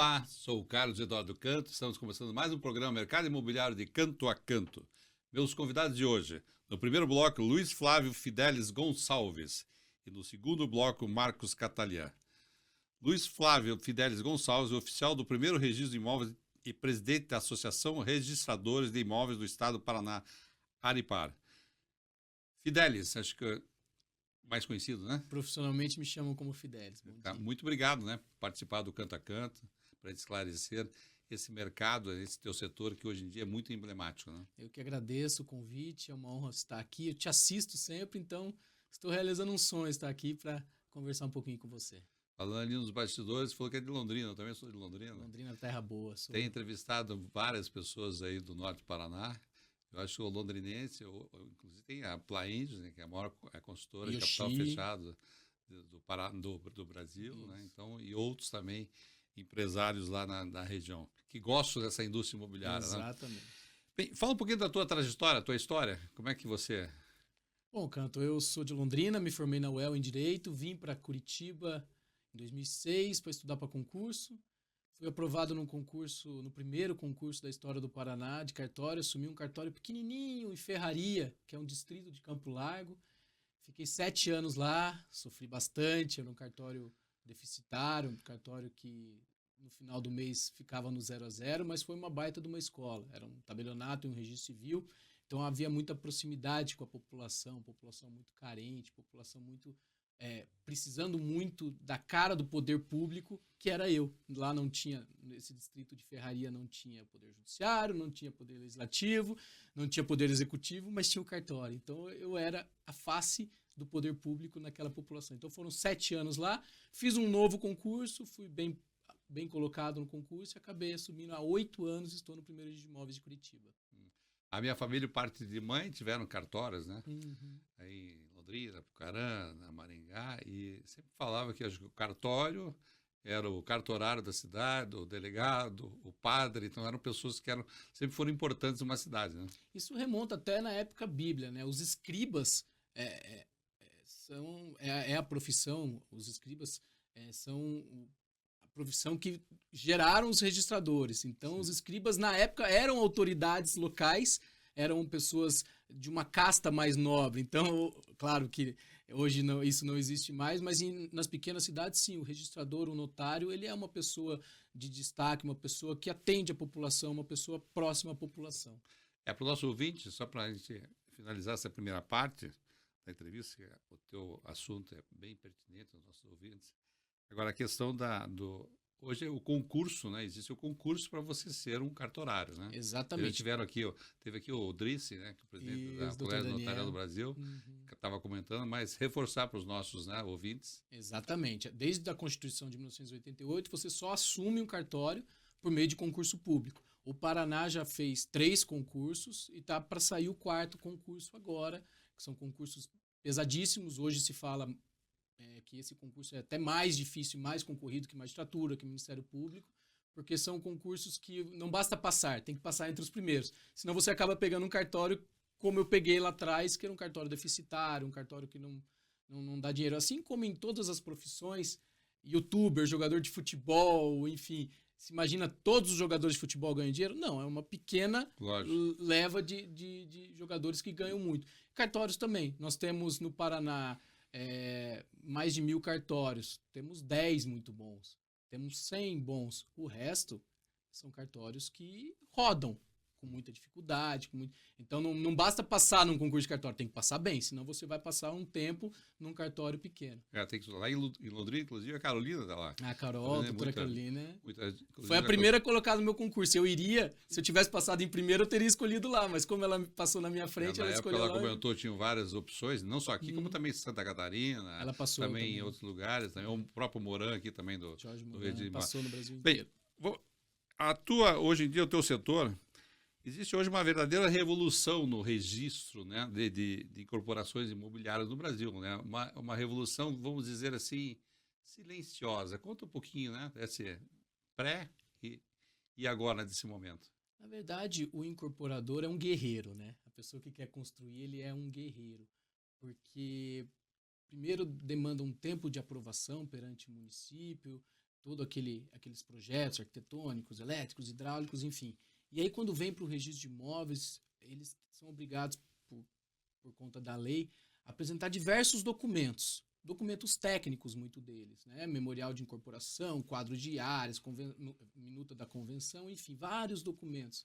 Olá, sou o Carlos Eduardo Canto, estamos começando mais um programa Mercado Imobiliário de Canto a Canto. Meus convidados de hoje, no primeiro bloco, Luiz Flávio Fidelis Gonçalves e no segundo bloco, Marcos Catalian. Luiz Flávio Fidelis Gonçalves, oficial do primeiro registro de imóveis e presidente da Associação Registradores de Imóveis do Estado do Paraná, Aripar. Fidelis, acho que mais conhecido, né? Profissionalmente me chamam como Fidelis. Muito obrigado, né, por participar do Canto a Canto, para esclarecer esse mercado, esse teu setor que hoje em dia é muito emblemático, né? Eu que agradeço o convite, é uma honra estar aqui. Eu te assisto sempre, então estou realizando um sonho estar aqui para conversar um pouquinho com você. Falando ali nos bastidores, falou que é de Londrina, eu também sou de Londrina. Londrina, terra boa. Tem entrevistado várias pessoas aí do norte do Paraná. Eu acho que o londrinense, inclusive tem a Plaindes, né, que é a maior consultora de capital fechado do Brasil, né? Então, e outros também empresários lá na região, que gostam dessa indústria imobiliária. Exatamente. Né? Bem, fala um pouquinho da tua trajetória, tua história, como é que você... Bom, Canto, eu sou de Londrina, me formei na UEL em Direito, vim para Curitiba em 2006 para estudar para concurso. Fui aprovado no primeiro concurso da história do Paraná, de cartório. Assumi um cartório pequenininho em Ferraria, que é um distrito de Campo Largo. Fiquei 7 anos lá, sofri bastante. Era um cartório deficitário, um cartório que no final do mês ficava no 0 a 0, mas foi uma baita de uma escola. Era um tabelionato e um registro civil, então havia muita proximidade com a população muito carente, população muito... precisando muito da cara do poder público, que era eu. Lá não tinha, nesse distrito de Ferraria, não tinha poder judiciário, não tinha poder legislativo, não tinha poder executivo, mas tinha o cartório. Então eu era a face do poder público naquela população. Então foram 7 anos lá, fiz um novo concurso, fui bem colocado no concurso e acabei assumindo há 8 anos, estou no primeiro registro de imóveis de Curitiba. A minha família, parte de mãe, tiveram cartórios, né? Uhum. Aí em Londrina, Pucarana, Maringá, e sempre falava que o cartório era o cartorário da cidade, o delegado, o padre, então eram pessoas que sempre foram importantes numa cidade, né? Isso remonta até na época bíblia, né? Os escribas é a profissão, os escribas são a profissão que geraram os registradores. Então, os escribas, na época, eram autoridades locais, eram pessoas de uma casta mais nobre. Então, claro que hoje isso não existe mais, mas nas pequenas cidades, sim, o registrador, o notário, ele é uma pessoa de destaque, uma pessoa que atende a população, uma pessoa próxima à população. Para o nosso ouvinte, só para a gente finalizar essa primeira parte da entrevista, que o teu assunto é bem pertinente aos nossos ouvintes. Agora, a questão hoje é o concurso, né? Existe o concurso para você ser um cartorário, né? Exatamente. Teve aqui o Drice, né? Que é o presidente da Colégio Notarial do Brasil, que estava comentando, mas reforçar para os nossos, né, ouvintes. Exatamente. Desde a Constituição de 1988, você só assume um cartório por meio de concurso público. O Paraná já fez 3 concursos e está para sair o 4º concurso agora, que são concursos pesadíssimos. Hoje se fala que esse concurso é até mais difícil, mais concorrido que magistratura, que Ministério Público, porque são concursos que não basta passar, tem que passar entre os primeiros. Senão você acaba pegando um cartório como eu peguei lá atrás, que era um cartório deficitário, um cartório que não dá dinheiro. Assim como em todas as profissões, youtuber, jogador de futebol, enfim, se imagina todos os jogadores de futebol ganham dinheiro? Não, é uma pequena leva de jogadores que ganham muito. Cartórios também. Nós temos no Paraná mais de 1.000 cartórios. Temos 10 muito bons. Temos 100 bons. O resto são cartórios que rodam com muita dificuldade. Então não basta passar num concurso de cartório, tem que passar bem, senão você vai passar um tempo num cartório pequeno. Tem que lá em Londrina, inclusive, a Carolina está lá. A Carol, a doutora Carolina. Foi a primeira colocada no meu concurso. Se eu tivesse passado em primeiro, eu teria escolhido lá, mas como ela passou na minha frente, ela escolheu lá. Ela comentou, tinham várias opções, não só aqui, como também em Santa Catarina. Ela passou também em outros lugares, também o próprio Moran aqui também do Moran, passou no Brasil inteiro. Bem, hoje em dia, o teu setor... Existe hoje uma verdadeira revolução no registro, né, de incorporações imobiliárias no Brasil, né? Uma revolução, vamos dizer assim, silenciosa. Conta um pouquinho, né, desse pré e agora desse momento. Na verdade, o incorporador é um guerreiro, né? A pessoa que quer construir, ele é um guerreiro, porque primeiro demanda um tempo de aprovação perante o município, aqueles projetos arquitetônicos, elétricos, hidráulicos, enfim. E aí, quando vem para o registro de imóveis, eles são obrigados, por conta da lei, a apresentar diversos documentos técnicos, muito deles, né? Memorial de incorporação, quadro de áreas, minuta da convenção, enfim, vários documentos.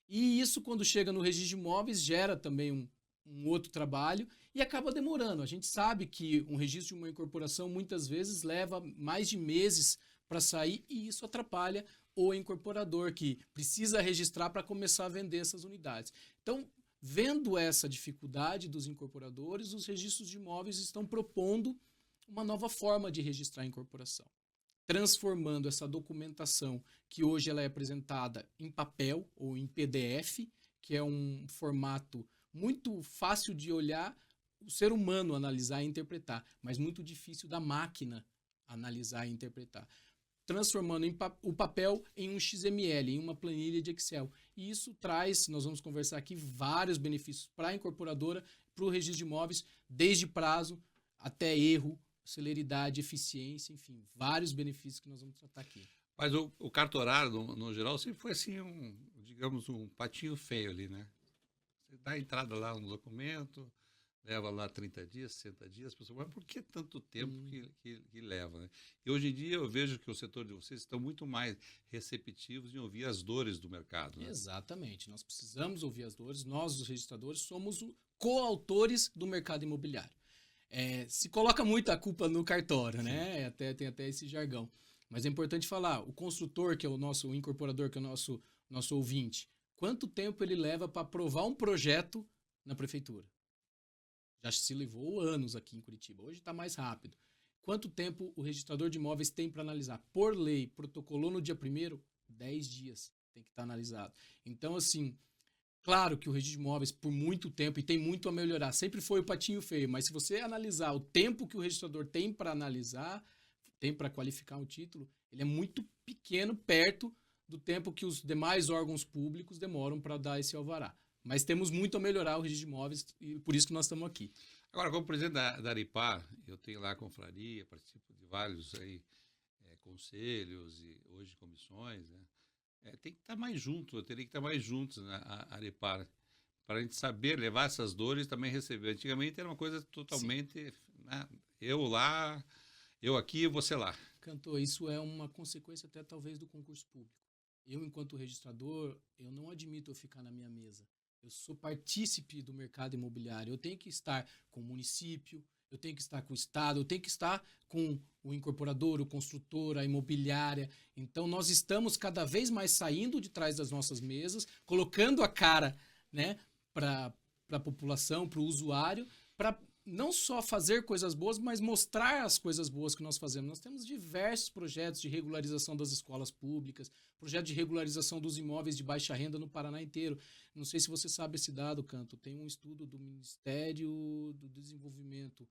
E isso, quando chega no registro de imóveis, gera também um outro trabalho e acaba demorando. A gente sabe que um registro de uma incorporação muitas vezes leva mais de meses para sair e isso atrapalha o incorporador que precisa registrar para começar a vender essas unidades. Então, vendo essa dificuldade dos incorporadores, os registros de imóveis estão propondo uma nova forma de registrar a incorporação, transformando essa documentação que hoje ela é apresentada em papel ou em PDF, que é um formato muito fácil de olhar, o ser humano analisar e interpretar, mas muito difícil da máquina analisar e interpretar. Transformando o papel em um XML, em uma planilha de Excel. E isso traz, nós vamos conversar aqui, vários benefícios para a incorporadora, para o registro de imóveis, desde prazo até erro, celeridade, eficiência, enfim, vários benefícios que nós vamos tratar aqui. Mas o cartorário, no geral, sempre foi assim, digamos, um patinho feio ali, né? Você dá a entrada lá no documento, leva lá 30 dias, 60 dias, pessoal, mas por que tanto tempo que leva, né? E hoje em dia eu vejo que o setor de vocês estão muito mais receptivos em ouvir as dores do mercado, né? Exatamente, nós precisamos ouvir as dores, nós, os registradores, somos coautores do mercado imobiliário. Se coloca muito a culpa no cartório, né? Tem até esse jargão. Mas é importante falar, o construtor, que é o incorporador, que é o nosso ouvinte, quanto tempo ele leva para aprovar um projeto na prefeitura? Já se levou anos aqui em Curitiba, hoje está mais rápido. Quanto tempo o registrador de imóveis tem para analisar? Por lei, protocolou no dia 1º, 10 dias tem que estar analisado. Então, assim, claro que o registro de imóveis, por muito tempo, e tem muito a melhorar, sempre foi o patinho feio, mas se você analisar o tempo que o registrador tem para analisar, tem para qualificar um título, ele é muito pequeno, perto do tempo que os demais órgãos públicos demoram para dar esse alvará. Mas temos muito a melhorar o registro de imóveis e por isso que nós estamos aqui. Agora, como presidente da Aripar, eu tenho lá a confraria, participo de vários aí, conselhos e hoje comissões, né? Tem que estar mais junto, eu teria que estar mais juntos na Aripar, para a gente saber levar essas dores e também receber. Antigamente era uma coisa totalmente, né? Eu lá, eu aqui e você lá. Cantor, isso é uma consequência até talvez do concurso público. Eu, enquanto registrador, eu não admito eu ficar na minha mesa. Eu sou partícipe do mercado imobiliário. Eu tenho que estar com o município, eu tenho que estar com o Estado, eu tenho que estar com o incorporador, o construtor, a imobiliária. Então, nós estamos cada vez mais saindo de trás das nossas mesas, colocando a cara, né, para a população, para o usuário, para não só fazer coisas boas, mas mostrar as coisas boas que nós fazemos. Nós temos diversos projetos de regularização das escolas públicas, projeto de regularização dos imóveis de baixa renda no Paraná inteiro. Não sei se você sabe esse dado, Canto. Tem um estudo do Ministério do Desenvolvimento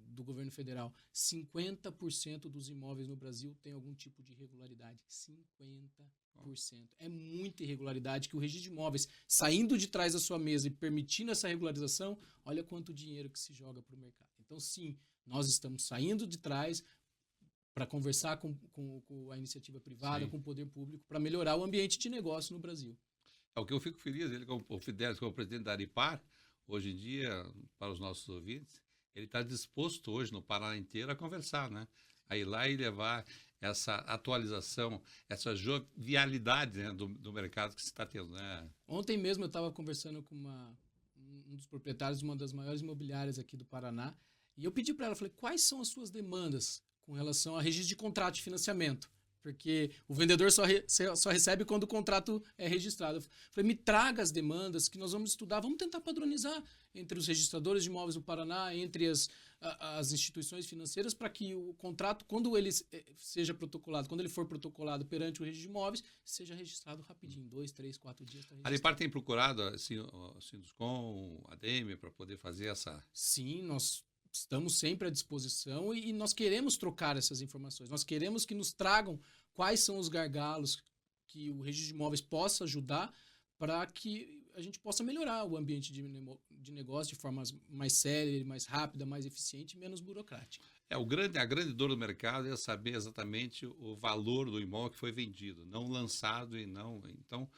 do governo federal. 50% dos imóveis no Brasil tem algum tipo de irregularidade. 50%. É muita irregularidade que o registro de imóveis, saindo de trás da sua mesa e permitindo essa regularização, olha quanto dinheiro que se joga para o mercado. Então, sim, nós estamos saindo de trás para conversar com a iniciativa privada, com o poder público, para melhorar o ambiente de negócio no Brasil. O que eu fico feliz, ele como o Fidelis, como presidente da Aripar, hoje em dia, para os nossos ouvintes, ele está disposto hoje no Paraná inteiro a conversar, né? A ir lá e levar essa atualização, essa jovialidade, né, do mercado que se está tendo, né? Ontem mesmo eu estava conversando com um dos proprietários de uma das maiores imobiliárias aqui do Paraná e eu pedi para ela, falei, quais são as suas demandas com relação a registro de contrato de financiamento? Porque o vendedor só recebe quando o contrato é registrado. Eu falei, me traga as demandas que nós vamos estudar, vamos tentar padronizar entre os registradores de imóveis do Paraná, entre as instituições financeiras, para que o contrato, quando ele seja protocolado, quando ele for protocolado perante o registro de imóveis, seja registrado rapidinho, 2, 3, 4 dias. Tá a Aripar tem procurado assim, o Sinduscom, a ADEME, para poder fazer essa... Sim, nós estamos sempre à disposição e nós queremos trocar essas informações. Nós queremos que nos tragam quais são os gargalos que o registro de imóveis possa ajudar para que a gente possa melhorar o ambiente de negócio de forma mais séria, mais rápida, mais eficiente e menos burocrática. A grande dor do mercado é saber exatamente o valor do imóvel que foi vendido, não lançado e não. Então,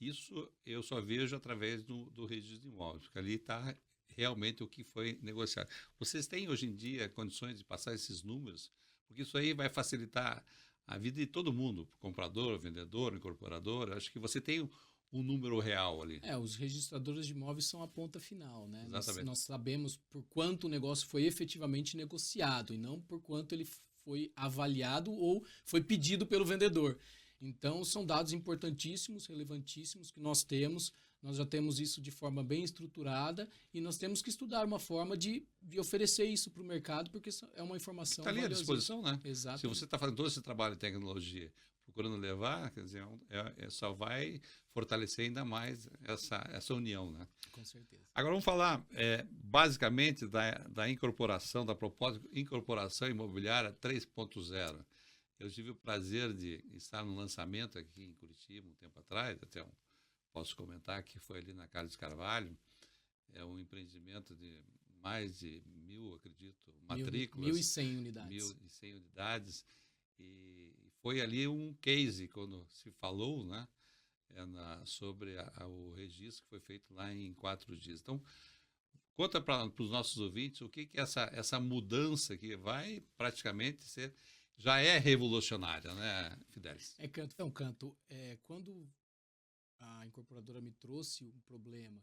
isso eu só vejo através do registro de imóveis, porque ali está realmente o que foi negociado. Vocês têm hoje em dia condições de passar esses números? Porque isso aí vai facilitar a vida de todo mundo, comprador, vendedor, incorporador. Acho que você tem um número real ali. Os registradores de imóveis são a ponta final, né? Exatamente. Nós sabemos por quanto o negócio foi efetivamente negociado e não por quanto ele foi avaliado ou foi pedido pelo vendedor. Então, são dados importantíssimos, relevantíssimos que nós temos. Nós já temos isso de forma bem estruturada e nós temos que estudar uma forma de oferecer isso para o mercado, porque é uma informação Está ali à disposição, né? Exato. Se você está fazendo todo esse trabalho de tecnologia, procurando levar, quer dizer, só vai fortalecer ainda mais essa união, né? Com certeza. Agora vamos falar basicamente da incorporação, da proposta de incorporação imobiliária 3.0. Eu tive o prazer de estar no lançamento aqui em Curitiba um tempo atrás, posso comentar que foi ali na Carlos Carvalho, é um empreendimento de mais de 1.000, acredito, matrículas. 1.100 unidades. 1.100 unidades. E foi ali um case, quando se falou, né, sobre o registro que foi feito lá em 4 dias. Então, conta para os nossos ouvintes o que é essa mudança que vai praticamente ser, já é revolucionária, né, Fidelis? Canto. Quando a incorporadora me trouxe um problema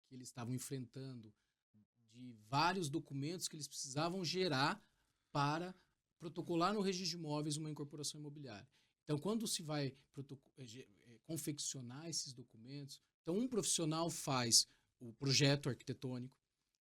que eles estavam enfrentando de vários documentos que eles precisavam gerar para protocolar no registro de imóveis uma incorporação imobiliária. Então, quando se vai confeccionar esses documentos, então um profissional faz o projeto arquitetônico,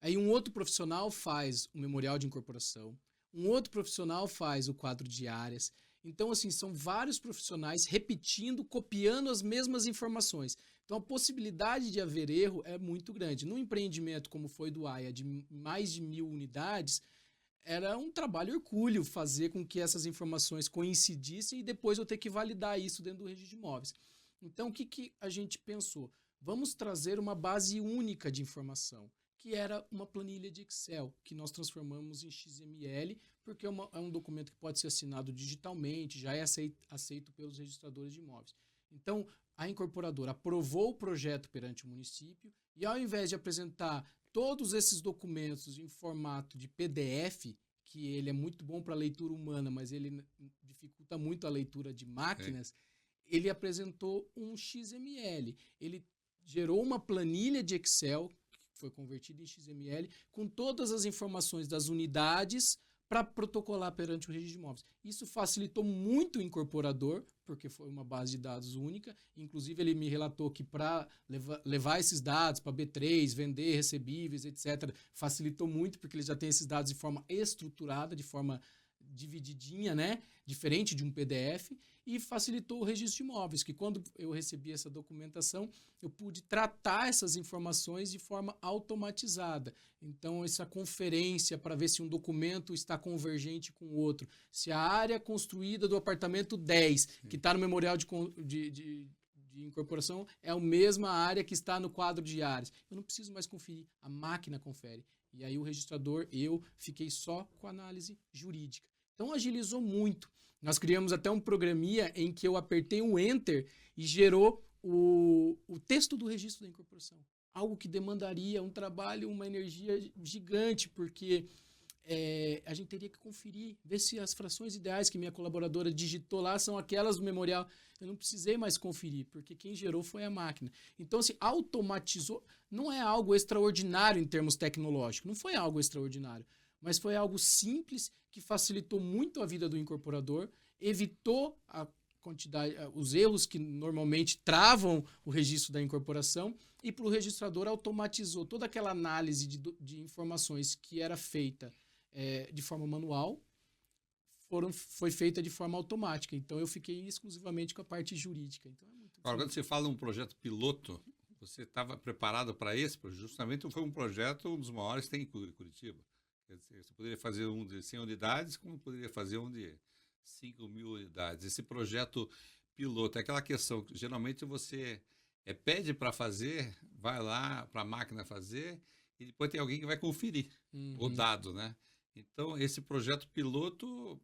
aí um outro profissional faz o memorial de incorporação, um outro profissional faz o quadro de áreas. Então, assim, são vários profissionais repetindo, copiando as mesmas informações. Então, a possibilidade de haver erro é muito grande. Num empreendimento como foi do AIA, de mais de 1.000 unidades, era um trabalho hercúleo fazer com que essas informações coincidissem e depois eu ter que validar isso dentro do registro de imóveis. Então, o que a gente pensou? Vamos trazer uma base única de informação, que era uma planilha de Excel, que nós transformamos em XML, porque é um documento que pode ser assinado digitalmente, já é aceito pelos registradores de imóveis. Então, a incorporadora aprovou o projeto perante o município e, ao invés de apresentar todos esses documentos em formato de PDF, que ele é muito bom para a leitura humana, mas ele dificulta muito a leitura de máquinas, ele apresentou um XML. Ele gerou uma planilha de Excel, que foi convertida em XML, com todas as informações das unidades para protocolar perante o registro de imóveis. Isso facilitou muito o incorporador, porque foi uma base de dados única. Inclusive, ele me relatou que para levar esses dados para B3, vender recebíveis, etc., facilitou muito, porque ele já tem esses dados de forma estruturada, de forma divididinha, né? Diferente de um PDF, e facilitou o registro de imóveis, que quando eu recebi essa documentação, eu pude tratar essas informações de forma automatizada. Então, essa conferência para ver se um documento está convergente com o outro, se a área construída do apartamento 10, que está no memorial de incorporação, é a mesma área que está no quadro de áreas. Eu não preciso mais conferir, a máquina confere. E aí o registrador, eu fiquei só com a análise jurídica. Então, agilizou muito. Nós criamos até um programinha em que eu apertei um Enter e gerou o texto do registro da incorporação. Algo que demandaria um trabalho, uma energia gigante, porque a gente teria que conferir, ver se as frações ideais que minha colaboradora digitou lá são aquelas do memorial. Eu não precisei mais conferir, porque quem gerou foi a máquina. Então, assim, automatizou. Não é algo extraordinário em termos tecnológicos, não foi algo extraordinário, mas foi algo simples que facilitou muito a vida do incorporador, evitou os erros que normalmente travam o registro da incorporação e para o registrador automatizou toda aquela análise de informações que era feita de forma manual, foi feita de forma automática. Então, eu fiquei exclusivamente com a parte jurídica. Então, Agora, quando você fala um projeto piloto, você estava preparado para esse? Justamente foi um projeto, um dos maiores que tem em Curitiba. Quer dizer, você poderia fazer um de 100 unidades, como poderia fazer um de 5.000 unidades. Esse projeto piloto é aquela questão que geralmente você pede para fazer, vai lá para a máquina fazer, e depois tem alguém que vai conferir o dado, né? Então, esse projeto piloto,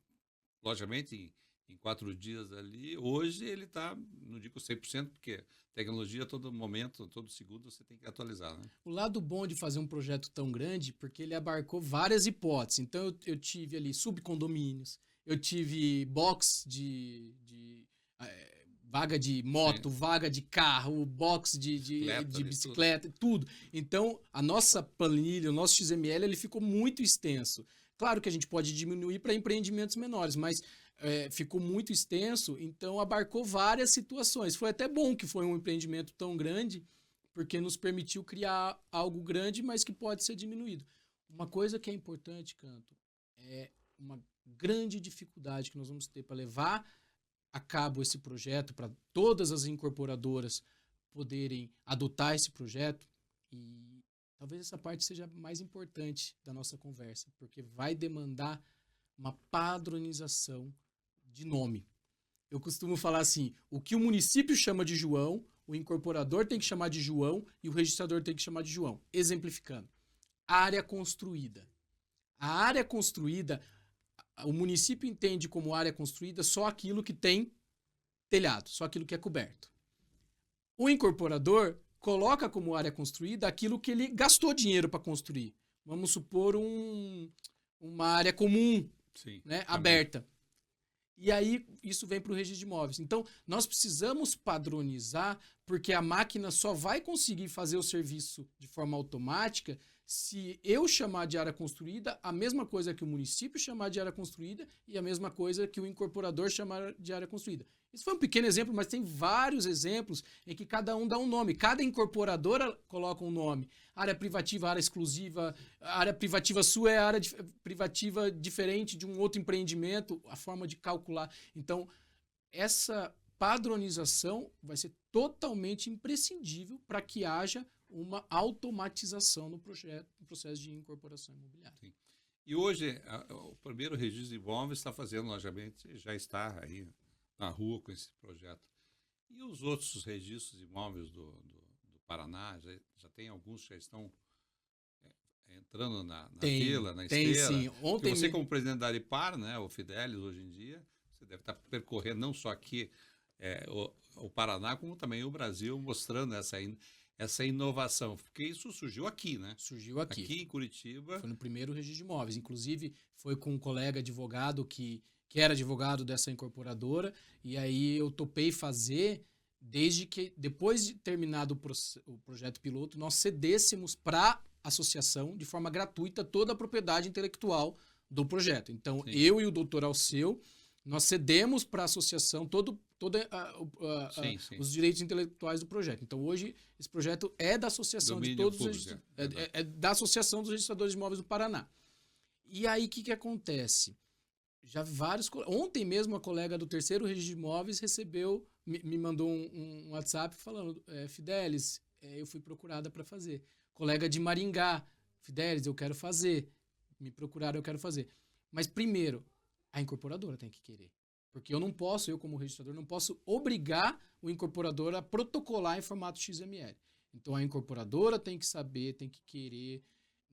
logicamente, em 4 dias ali, hoje ele está, não digo 100%, porque tecnologia, a todo momento, todo segundo, você tem que atualizar, né? O lado bom de fazer um projeto tão grande, porque ele abarcou várias hipóteses. Então, eu tive ali subcondomínios, eu tive box vaga de moto, Sim. vaga de carro, box de bicicleta, tudo. Então, a nossa planilha, o nosso XML, ele ficou muito extenso. Claro que a gente pode diminuir para empreendimentos menores, mas ficou muito extenso, então abarcou várias situações. Foi até bom que foi um empreendimento tão grande, porque nos permitiu criar algo grande, mas que pode ser diminuído. Uma coisa que é importante, Canto, é uma grande dificuldade que nós vamos ter para levar a cabo esse projeto, para todas as incorporadoras poderem adotar esse projeto, e talvez essa parte seja mais importante da nossa conversa, porque vai demandar uma padronização de nome. Eu costumo falar assim, o que o município chama de João, o incorporador tem que chamar de João e o registrador tem que chamar de João. Exemplificando, área construída. A área construída, o município entende como área construída só aquilo que tem telhado, só aquilo que é coberto. O incorporador coloca como área construída aquilo que ele gastou dinheiro para construir. Vamos supor uma área comum, Sim, né, aberta. E aí isso vem para o registro de imóveis. Então, nós precisamos padronizar, porque a máquina só vai conseguir fazer o serviço de forma automática se eu chamar de área construída a mesma coisa que o município chamar de área construída e a mesma coisa que o incorporador chamar de área construída. Isso foi um pequeno exemplo, mas tem vários exemplos em que cada um dá um nome. Cada incorporadora coloca um nome. Área privativa, área exclusiva, área privativa sua é área privativa diferente de um outro empreendimento, a forma de calcular. Então, essa padronização vai ser totalmente imprescindível para que haja uma automatização no processo de incorporação imobiliária. Sim. E hoje, o primeiro registro de imóveis está fazendo, logicamente, já está aí na rua com esse projeto. E os outros registros de imóveis do Paraná, já tem alguns que já estão entrando na fila, na esteira. Sim. Ontem você, como presidente da Aripar, né, o Fidelis, hoje em dia, você deve estar percorrendo não só aqui o Paraná, como também o Brasil, mostrando essa inovação, porque isso surgiu aqui, né? Surgiu aqui. Aqui em Curitiba. Foi no primeiro registro de imóveis. Inclusive, foi com um colega advogado que era advogado dessa incorporadora, e aí eu topei fazer, desde que, depois de terminado o projeto piloto, nós cedêssemos para a associação, de forma gratuita, toda a propriedade intelectual do projeto. Então, Sim. eu e o doutor Alceu, nós cedemos para a associação os direitos intelectuais do projeto. Então, hoje, esse projeto é da associação Domínio de todos público, é da Associação dos Registradores de Imóveis do Paraná. E aí, o que acontece? Ontem mesmo, a colega do terceiro registro de imóveis me mandou um WhatsApp falando, Fidelis, eu fui procurada para fazer. Colega de Maringá, Fidelis, eu quero fazer. Me procuraram, eu quero fazer. Mas primeiro, a incorporadora tem que querer. Porque eu como registrador, não posso obrigar o incorporador a protocolar em formato XML. Então, a incorporadora tem que saber, tem que querer.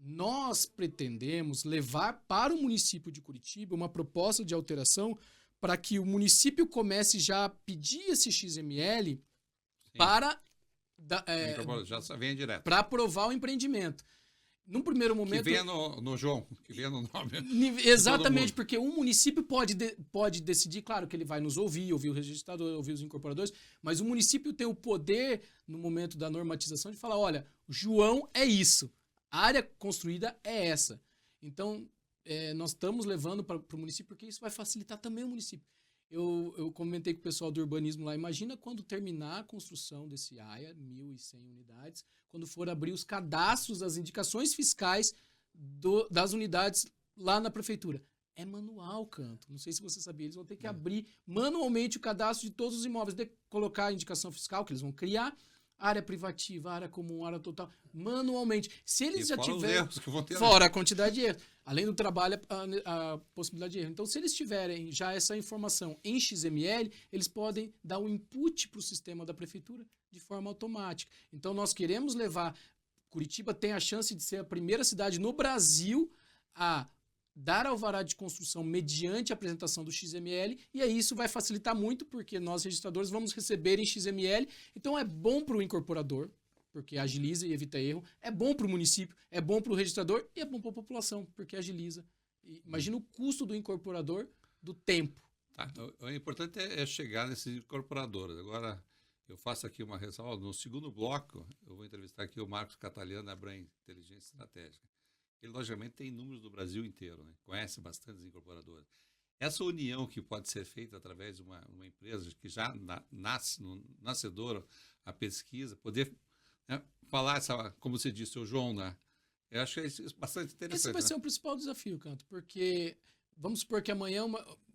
Nós pretendemos levar para o município de Curitiba uma proposta de alteração para que o município comece já a pedir esse XML para para aprovar o empreendimento. Num primeiro momento... Que venha no João, que venha no nome. Exatamente, porque um município pode decidir, claro que ele vai nos ouvir o registrador, ouvir os incorporadores, mas o município tem o poder, no momento da normatização, de falar, olha, o João é isso. A área construída é essa. Então, nós estamos levando para o município, porque isso vai facilitar também o município. Eu comentei com o pessoal do urbanismo lá, imagina quando terminar a construção desse AIA, 1.100 unidades, quando for abrir os cadastros das indicações fiscais das unidades lá na prefeitura. É manual, Canto. Não sei se você sabia, eles vão ter que abrir manualmente o cadastro de todos os imóveis, colocar a indicação fiscal que eles vão criar, área privativa, área comum, área total, manualmente. Se eles já tiverem... Fora a quantidade de erros. Fora a quantidade de erros. Além do trabalho, a possibilidade de erro. Então, se eles tiverem já essa informação em XML, eles podem dar um input para o sistema da prefeitura de forma automática. Então, nós queremos levar... Curitiba tem a chance de ser a primeira cidade no Brasil a dar alvará de construção mediante a apresentação do XML, e aí isso vai facilitar muito, porque nós, registradores, vamos receber em XML. Então, é bom para o incorporador, porque agiliza e evita erro. É bom para o município, é bom para o registrador e é bom para a população, porque agiliza. Imagina o custo do incorporador do tempo. Tá, o importante é chegar nesses incorporadores. Agora, eu faço aqui uma ressalva. No segundo bloco, eu vou entrevistar aqui o Marcos Cataliano, da Abram Inteligência Estratégica. Ele, logicamente, tem números do Brasil inteiro, né? Conhece bastante incorporadores. Essa união que pode ser feita através de uma empresa que já nasce, nascedora, a pesquisa, poder... falar como você disse, o João, né? Eu acho que isso é bastante interessante. Esse vai ser o principal desafio, Canto, porque vamos supor que amanhã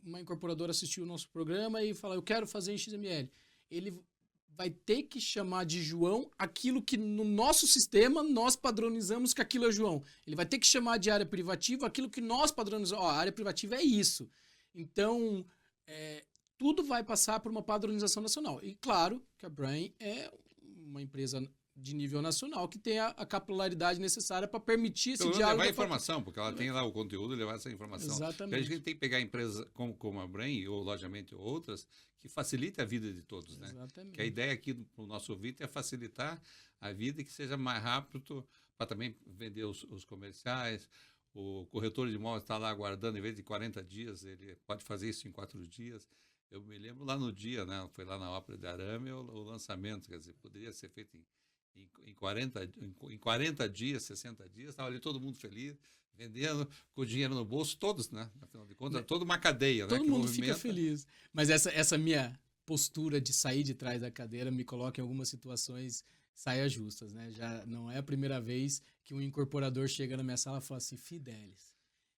uma incorporadora assistiu o nosso programa e fala, eu quero fazer em XML. Ele vai ter que chamar de João aquilo que no nosso sistema nós padronizamos que aquilo é João. Ele vai ter que chamar de área privativa aquilo que nós padronizamos. A área privativa é isso. Então, tudo vai passar por uma padronização nacional. E claro que a Brain é uma empresa de nível nacional que tem a capilaridade necessária para permitir esse diálogo. Levar a informação, porque ela tem lá o conteúdo e levar essa informação. Exatamente. A gente tem que pegar empresas como a Brain, ou logicamente outras, que facilitem a vida de todos, né? Exatamente. Que a ideia aqui do nosso ouvinte é facilitar a vida e que seja mais rápido para também vender os comerciais. O corretor de imóveis está lá aguardando, em vez de 40 dias, ele pode fazer isso em 4 dias. Eu me lembro lá no dia, né? Foi lá na Ópera de Arame o lançamento, quer dizer, poderia ser feito em 40 dias, 60 dias, estava ali todo mundo feliz, vendendo, com o dinheiro no bolso, todos, né? Afinal de contas, toda uma cadeia, todo né? mundo fica feliz. Mas essa minha postura de sair de trás da cadeira me coloca em algumas situações saias justas, né? Já não é a primeira vez que um incorporador chega na minha sala e fala assim, Fidelis,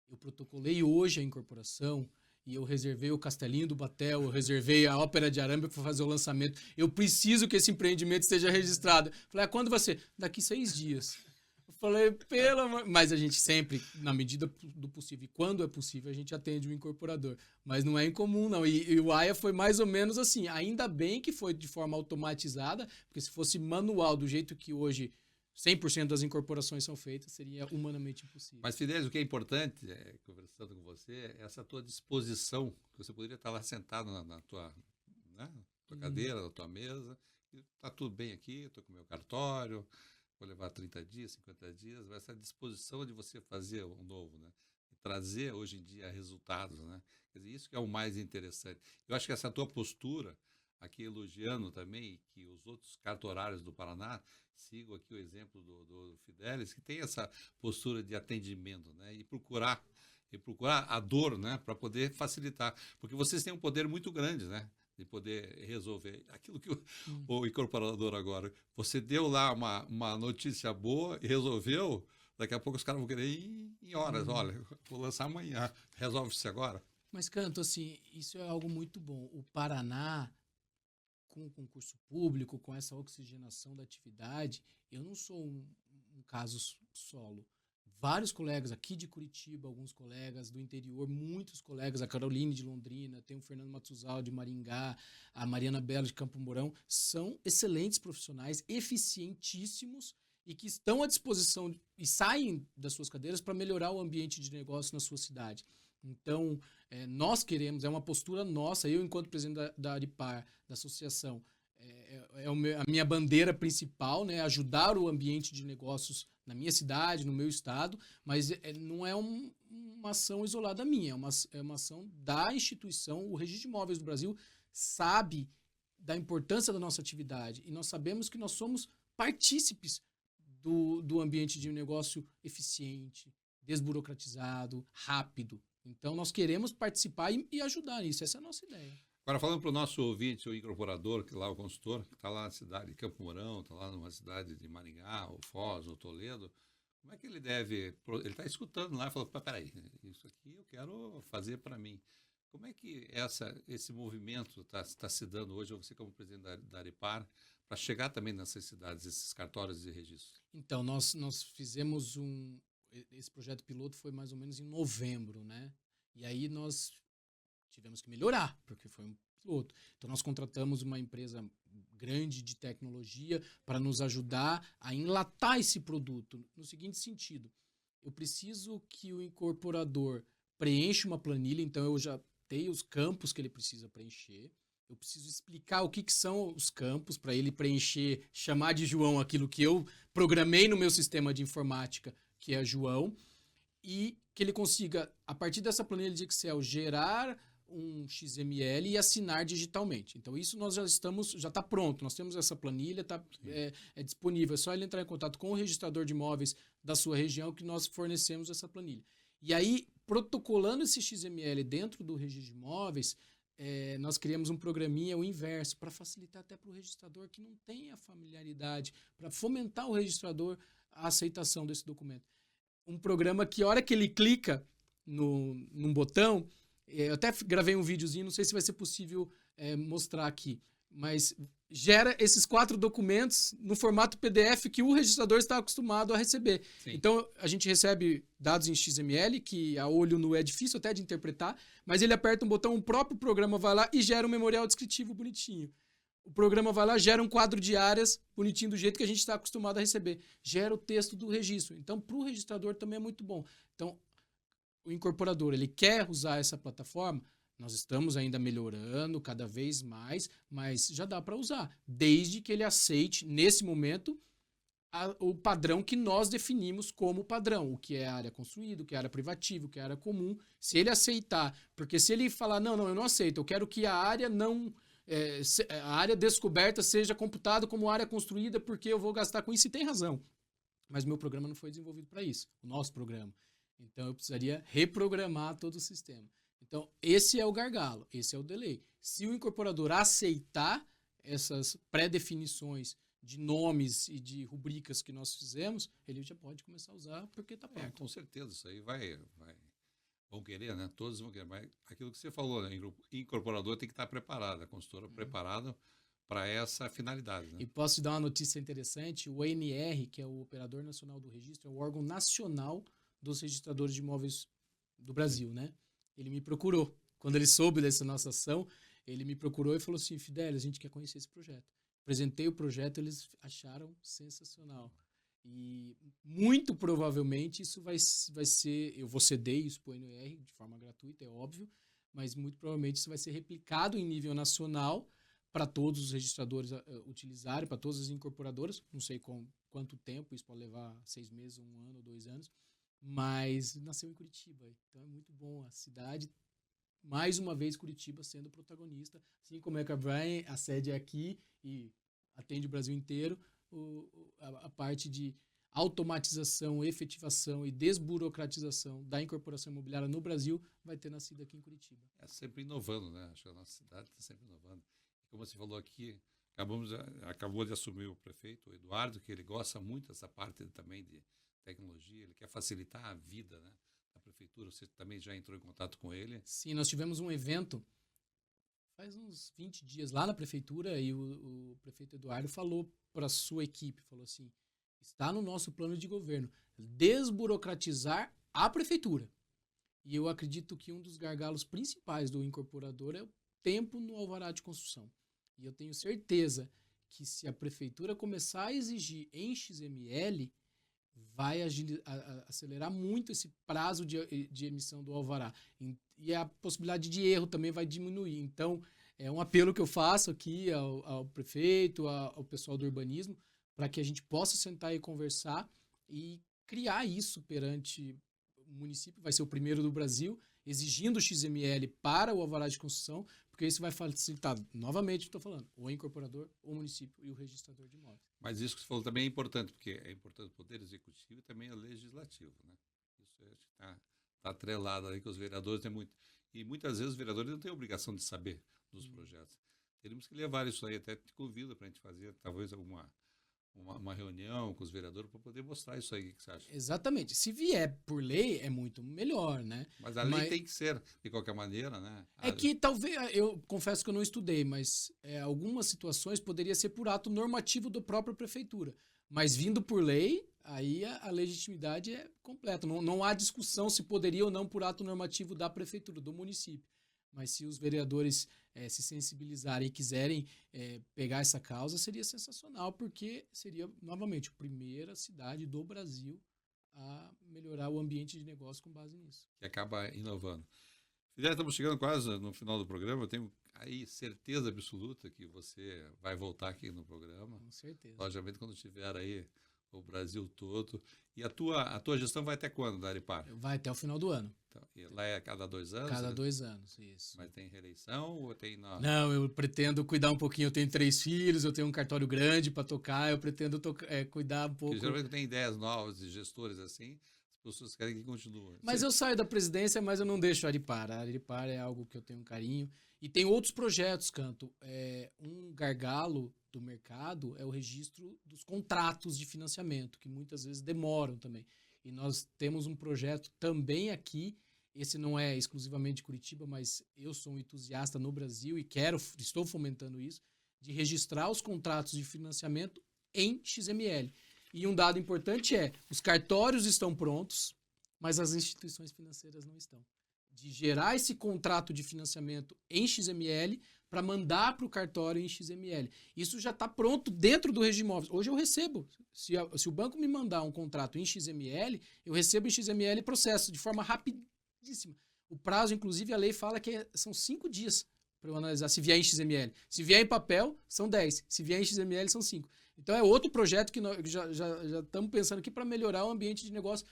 eu protocolei hoje a incorporação e eu reservei o Castelinho do Batel, eu reservei a Ópera de Arame para fazer o lançamento. Eu preciso que esse empreendimento esteja registrado. Falei, quando vai ser? Daqui 6 dias. Eu falei, pelo amor... Mas a gente sempre, na medida do possível, e quando é possível, a gente atende o incorporador. Mas não é incomum, não. E o AIA foi mais ou menos assim. Ainda bem que foi de forma automatizada, porque se fosse manual, do jeito que hoje 100% das incorporações são feitas, seria humanamente impossível. Mas, Fidelis, o que é importante, conversando com você, é essa tua disposição, que você poderia estar lá sentado na tua, né, cadeira, na tua mesa, e está tudo bem aqui, estou com o meu cartório, vou levar 30 dias, 50 dias, essa disposição de você fazer um novo, né, e trazer hoje em dia resultados, né, quer dizer, isso que é o mais interessante. Eu acho que essa tua postura, aqui elogiando também que os outros cartorários do Paraná sigam aqui o exemplo do Fidelis, que tem essa postura de atendimento, né? E procurar a dor, né? Para poder facilitar. Porque vocês têm um poder muito grande, né? De poder resolver aquilo que o incorporador agora. Você deu lá uma notícia boa e resolveu, daqui a pouco os caras vão querer ir em horas. Olha, vou lançar amanhã, resolve-se agora. Mas, Canto, assim, isso é algo muito bom. O Paraná, com o concurso público, com essa oxigenação da atividade, eu não sou um caso solo. Vários colegas aqui de Curitiba, alguns colegas do interior, muitos colegas, a Caroline de Londrina, tem o Fernando Matuzal de Maringá, a Mariana Belo de Campo Mourão, são excelentes profissionais, eficientíssimos e que estão à disposição e saem das suas cadeiras para melhorar o ambiente de negócio na sua cidade. Então, nós queremos, é uma postura nossa, eu enquanto presidente da Aripar, da associação, a minha bandeira principal, né, ajudar o ambiente de negócios na minha cidade, no meu estado, mas não é uma ação isolada minha, é uma ação da instituição. O Registro de Imóveis do Brasil sabe da importância da nossa atividade e nós sabemos que nós somos partícipes do ambiente de um negócio eficiente, desburocratizado, rápido. Então, nós queremos participar e ajudar nisso. Essa é a nossa ideia. Agora, falando para o nosso ouvinte, o incorporador, que lá o consultor, que está lá na cidade de Campo Mourão, está lá numa cidade de Maringá, ou Foz, ou Toledo, como é que ele deve... Ele está escutando lá e falou, peraí, isso aqui eu quero fazer para mim. Como é que esse movimento está se dando hoje, você como presidente da Aripar, para chegar também nessas cidades, esses cartórios de registro? Então, nós fizemos esse projeto piloto foi mais ou menos em novembro, né? E aí nós tivemos que melhorar, porque foi um piloto. Então nós contratamos uma empresa grande de tecnologia para nos ajudar a enlatar esse produto no seguinte sentido: eu preciso que o incorporador preencha uma planilha, então eu já tenho os campos que ele precisa preencher. Eu preciso explicar o que são os campos para ele preencher, chamar de João aquilo que eu programei no meu sistema de informática, que é João, e que ele consiga, a partir dessa planilha de Excel, gerar um XML e assinar digitalmente. Então isso nós já está pronto, nós temos essa planilha, é disponível, é só ele entrar em contato com o registrador de imóveis da sua região que nós fornecemos essa planilha. E aí, protocolando esse XML dentro do registro de imóveis, nós criamos um programinha, o inverso, para facilitar até para o registrador que não tem a familiaridade, para fomentar o registrador a aceitação desse documento. Um programa que, a hora que ele clica num botão, eu até gravei um videozinho, não sei se vai ser possível mostrar aqui, mas gera esses 4 documentos no formato PDF que o registrador está acostumado a receber. Sim. Então, a gente recebe dados em XML, que a olho nu é difícil até de interpretar, mas ele aperta um botão, o próprio programa vai lá e gera um memorial descritivo bonitinho. O programa vai lá, gera um quadro de áreas bonitinho do jeito que a gente está acostumado a receber. Gera o texto do registro. Então, para o registrador também é muito bom. Então, o incorporador, ele quer usar essa plataforma, nós estamos ainda melhorando cada vez mais, mas já dá para usar, desde que ele aceite, nesse momento, o padrão que nós definimos como padrão, o que é área construída, o que é área privativa, o que é área comum. Se ele aceitar, porque se ele falar, não, eu não aceito, eu quero que a área a área descoberta seja computada como área construída porque eu vou gastar com isso, e tem razão. Mas o meu programa não foi desenvolvido para isso, o nosso programa. Então eu precisaria reprogramar todo o sistema. Então, esse é o gargalo, esse é o delay. Se o incorporador aceitar essas pré-definições de nomes e de rubricas que nós fizemos, ele já pode começar a usar porque está perto. Com certeza, isso aí vão querer, né? Todos vão querer. Mas aquilo que você falou, né? O incorporador tem que estar preparado, a consultora preparada para essa finalidade. Né? E posso te dar uma notícia interessante, o ANR, que é o Operador Nacional do Registro, é o órgão nacional dos registradores de imóveis do Brasil, né? Ele me procurou. Quando ele soube dessa nossa ação, ele me procurou e falou assim, Fidelis, a gente quer conhecer esse projeto. Apresentei o projeto, eles acharam sensacional. E muito provavelmente isso vai ser, eu vou ceder isso para o ANR de forma gratuita, é óbvio, mas muito provavelmente isso vai ser replicado em nível nacional para todos os registradores utilizarem, para todas as incorporadoras. Não sei quanto tempo, isso pode levar 6 meses, 1 ano, 2 anos. Mas nasceu em Curitiba, então é muito bom a cidade, mais uma vez Curitiba sendo protagonista, assim como é que a Brian, a sede é aqui e atende o Brasil inteiro, a parte de automatização, efetivação e desburocratização da incorporação imobiliária no Brasil vai ter nascido aqui em Curitiba. É sempre inovando, né? Acho que a nossa cidade está sempre inovando. Como você falou aqui, acabou de assumir o prefeito, o Eduardo, que ele gosta muito dessa parte também de tecnologia, ele quer facilitar a vida, né, da prefeitura. Você também já entrou em contato com ele? Sim, nós tivemos um evento faz uns 20 dias lá na prefeitura e o prefeito Eduardo falou para a sua equipe, falou assim, está no nosso plano de governo desburocratizar a prefeitura. E eu acredito que um dos gargalos principais do incorporador é o tempo no alvará de construção. E eu tenho certeza que se a prefeitura começar a exigir em XML, vai acelerar muito esse prazo de emissão do alvará. E a possibilidade de erro também vai diminuir. Então, é um apelo que eu faço aqui ao prefeito, ao pessoal do urbanismo, para que a gente possa sentar e conversar e criar isso perante o município. Vai ser o primeiro do Brasil, exigindo o XML para o alvará de construção, porque isso vai facilitar, novamente, estou falando, o incorporador, o município e o registrador de imóveis. Mas isso que você falou também é importante, porque é importante o poder executivo e também o legislativo, né? Isso está atrelado aí com os vereadores. E muitas vezes os vereadores não têm obrigação de saber dos projetos. Teríamos que levar isso aí, até te convido para a gente fazer talvez uma reunião com os vereadores para poder mostrar isso aí. O que você acha? Exatamente. Se vier por lei, é muito melhor, né? Mas a lei tem que ser, de qualquer maneira, né? Que talvez, eu confesso que eu não estudei, mas algumas situações poderia ser por ato normativo da própria prefeitura. Mas vindo por lei, aí a legitimidade é completa. Não há discussão se poderia ou não por ato normativo da prefeitura, do município. Mas se os vereadores se sensibilizarem e quiserem pegar essa causa, seria sensacional, porque seria, novamente, a primeira cidade do Brasil a melhorar o ambiente de negócio com base nisso. Que acaba inovando. Fidel, estamos chegando quase no final do programa. Eu tenho aí certeza absoluta que você vai voltar aqui no programa. Com certeza. Logicamente, quando tiver aí o Brasil todo. E a tua gestão vai até quando, da Aripar? Vai até o final do ano. Então, e lá é a cada 2 anos? Cada 2 anos, isso. Mas tem reeleição ou tem... Não, eu pretendo cuidar um pouquinho. Eu tenho 3 filhos, eu tenho um cartório grande para tocar, eu pretendo cuidar um pouco. Porque geralmente tem ideias novas de gestores assim, as pessoas querem que continue. Mas eu saio da presidência, mas eu não deixo a Aripar. A Aripar é algo que eu tenho um carinho. E tem outros projetos, Canto. Um gargalo do mercado é o registro dos contratos de financiamento, que muitas vezes demoram também. E nós temos um projeto também aqui, esse não é exclusivamente de Curitiba, mas eu sou um entusiasta no Brasil e estou fomentando isso, de registrar os contratos de financiamento em XML. E um dado importante os cartórios estão prontos, mas as instituições financeiras não estão. De gerar esse contrato de financiamento em XML para mandar para o cartório em XML. Isso já está pronto dentro do regime de imóveis. Hoje eu recebo. Se o banco me mandar um contrato em XML, eu recebo em XML e processo de forma rapidíssima. O prazo, inclusive, a lei fala que são 5 dias para eu analisar se vier em XML. Se vier em papel, são 10. Se vier em XML, são 5. Então é outro projeto que nós já estamos pensando aqui para melhorar o ambiente de negócio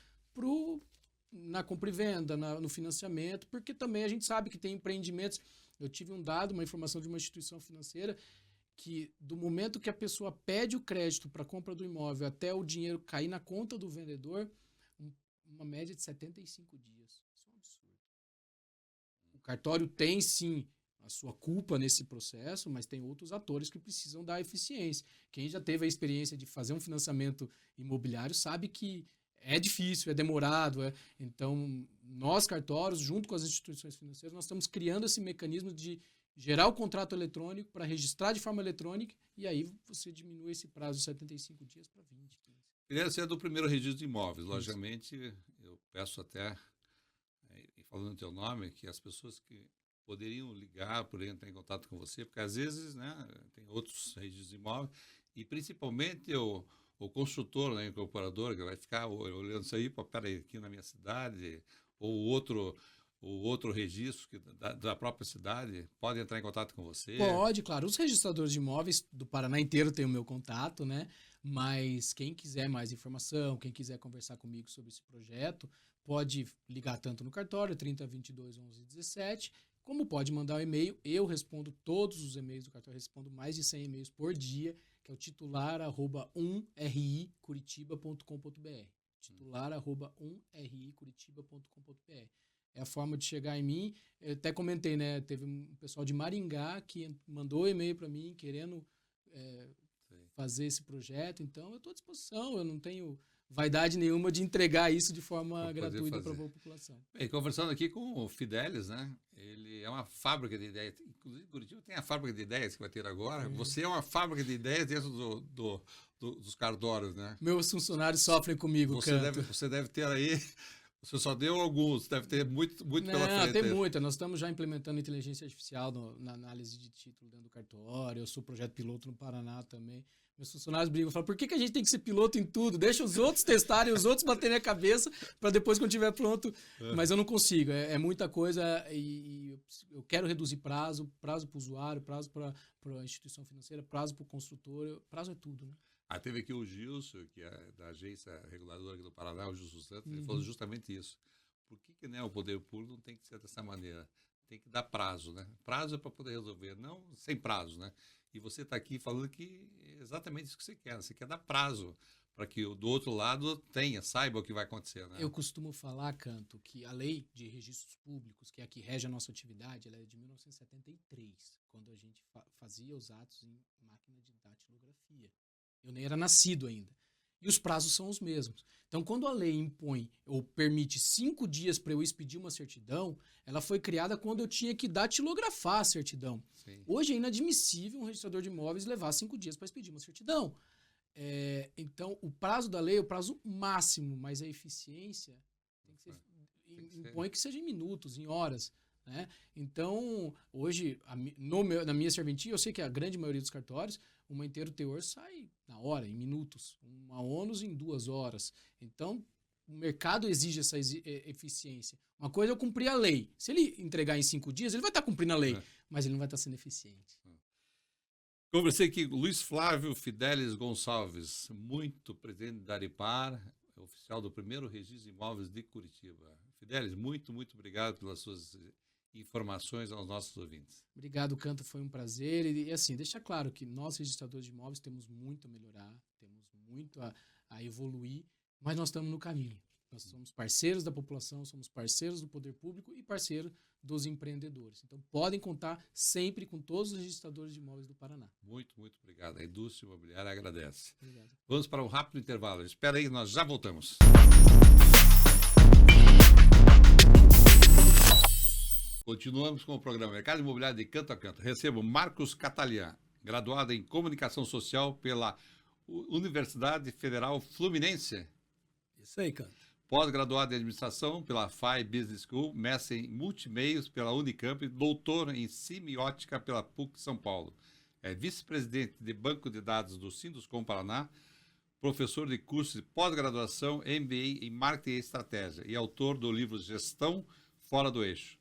na compra e venda, no financiamento, porque também a gente sabe que tem empreendimentos. Eu tive uma informação de uma instituição financeira, que do momento que a pessoa pede o crédito para a compra do imóvel até o dinheiro cair na conta do vendedor, uma média de 75 dias. Isso é um absurdo. O cartório tem, sim, a sua culpa nesse processo, mas tem outros atores que precisam dar eficiência. Quem já teve a experiência de fazer um financiamento imobiliário sabe que é difícil, é demorado. Então, nós, cartórios, junto com as instituições financeiras, nós estamos criando esse mecanismo de gerar o contrato eletrônico para registrar de forma eletrônica e aí você diminui esse prazo de 75 dias para 20, 15. Queria ser do primeiro registro de imóveis. Logicamente, eu peço até, falando o teu nome, que as pessoas que poderiam ligar, poderiam entrar em contato com você, porque às vezes, né, tem outros registros de imóveis e principalmente o construtor, né, incorporador, que vai ficar olhando isso aí, peraí, aqui na minha cidade, ou o outro registro da própria cidade, pode entrar em contato com você? Pode, claro. Os registradores de imóveis do Paraná inteiro têm o meu contato, né? Mas quem quiser mais informação, quem quiser conversar comigo sobre esse projeto, pode ligar tanto no cartório, 3022 11 17, como pode mandar um e-mail. Eu respondo todos os e-mails do cartório, respondo mais de 100 e-mails por dia, que é o titular@1ricuritiba.com.br. titular@1ricuritiba.com.br. É a forma de chegar em mim. Eu até comentei, né? Teve um pessoal de Maringá que mandou e-mail para mim querendo fazer esse projeto. Então, eu estou à disposição. Eu não tenho vaidade nenhuma de entregar isso de forma gratuita para a população. Bem, conversando aqui com o Fidelis, né? Ele é uma fábrica de ideias. Inclusive, Curitiba tem a fábrica de ideias que vai ter agora. Você é uma fábrica de ideias dentro dos cartórios, né? Meus funcionários sofrem comigo, Você deve ter aí... Você só deu alguns, deve ter muito pela frente. Tem muita. Nós estamos já implementando inteligência artificial na análise de título dentro do cartório. Eu sou projeto piloto no Paraná também. Meus funcionários brigam e falam, por que a gente tem que ser piloto em tudo? Deixa os outros testarem, os outros baterem a cabeça para depois, quando estiver pronto. Mas eu não consigo. É muita coisa e eu quero reduzir prazo para o usuário, prazo para a instituição financeira, prazo para o construtor. Prazo é tudo, né? Teve aqui o Gilson, que é da agência reguladora aqui do Paraná, o Gilson Santos, ele falou justamente isso. Por que né, o poder público não tem que ser dessa maneira? Tem que dar prazo, né? Prazo é para poder resolver, não sem prazo, né? E você está aqui falando que é exatamente isso que você quer. Você quer dar prazo para que do outro lado saiba o que vai acontecer, né? Eu costumo falar, Canto, que a lei de registros públicos, que é a que rege a nossa atividade, ela é de 1973, quando a gente fazia os atos em máquina de datilografia. Eu nem era nascido ainda. E os prazos são os mesmos. Então, quando a lei impõe ou permite 5 dias para eu expedir uma certidão, ela foi criada quando eu tinha que datilografar a certidão. Sim. Hoje é inadmissível um registrador de imóveis levar 5 dias para expedir uma certidão. Então, o prazo da lei é o prazo máximo, mas a eficiência impõe que seja em minutos, em horas. Né? Então, hoje, na minha serventia, eu sei que a grande maioria dos cartórios, uma inteiro teor sai na hora, em minutos. Uma ônus em 2 horas. Então, o mercado exige essa eficiência. Uma coisa é eu cumprir a lei. Se ele entregar em 5 dias, ele vai estar cumprindo a lei, mas ele não vai estar sendo eficiente. Conversei aqui com Luiz Flávio Fidelis Gonçalves, muito presidente da Aripar, oficial do primeiro registro de imóveis de Curitiba. Fidelis, muito obrigado pelas suas informações aos nossos ouvintes. Obrigado, Canto, foi um prazer. E assim, deixa claro que nós, registradores de imóveis, temos muito a melhorar, temos muito a evoluir, mas nós estamos no caminho. Nós somos parceiros da população, somos parceiros do poder público e parceiros dos empreendedores. Então, podem contar sempre com todos os registradores de imóveis do Paraná. Muito obrigado. A indústria imobiliária agradece. Obrigado. Vamos para um rápido intervalo. Espera aí, nós já voltamos. Continuamos com o programa Mercado Imobiliário de Canto a Canto. Recebo Marcos Catalian, graduado em Comunicação Social pela Universidade Federal Fluminense. Isso aí, Canto. Pós-graduado em Administração pela FAI Business School, mestre em Multimeios pela Unicamp, doutor em Semiótica pela PUC São Paulo. É vice-presidente de Banco de Dados do Sinduscom Paraná, professor de cursos de pós-graduação MBA em Marketing e Estratégia e autor do livro Gestão Fora do Eixo.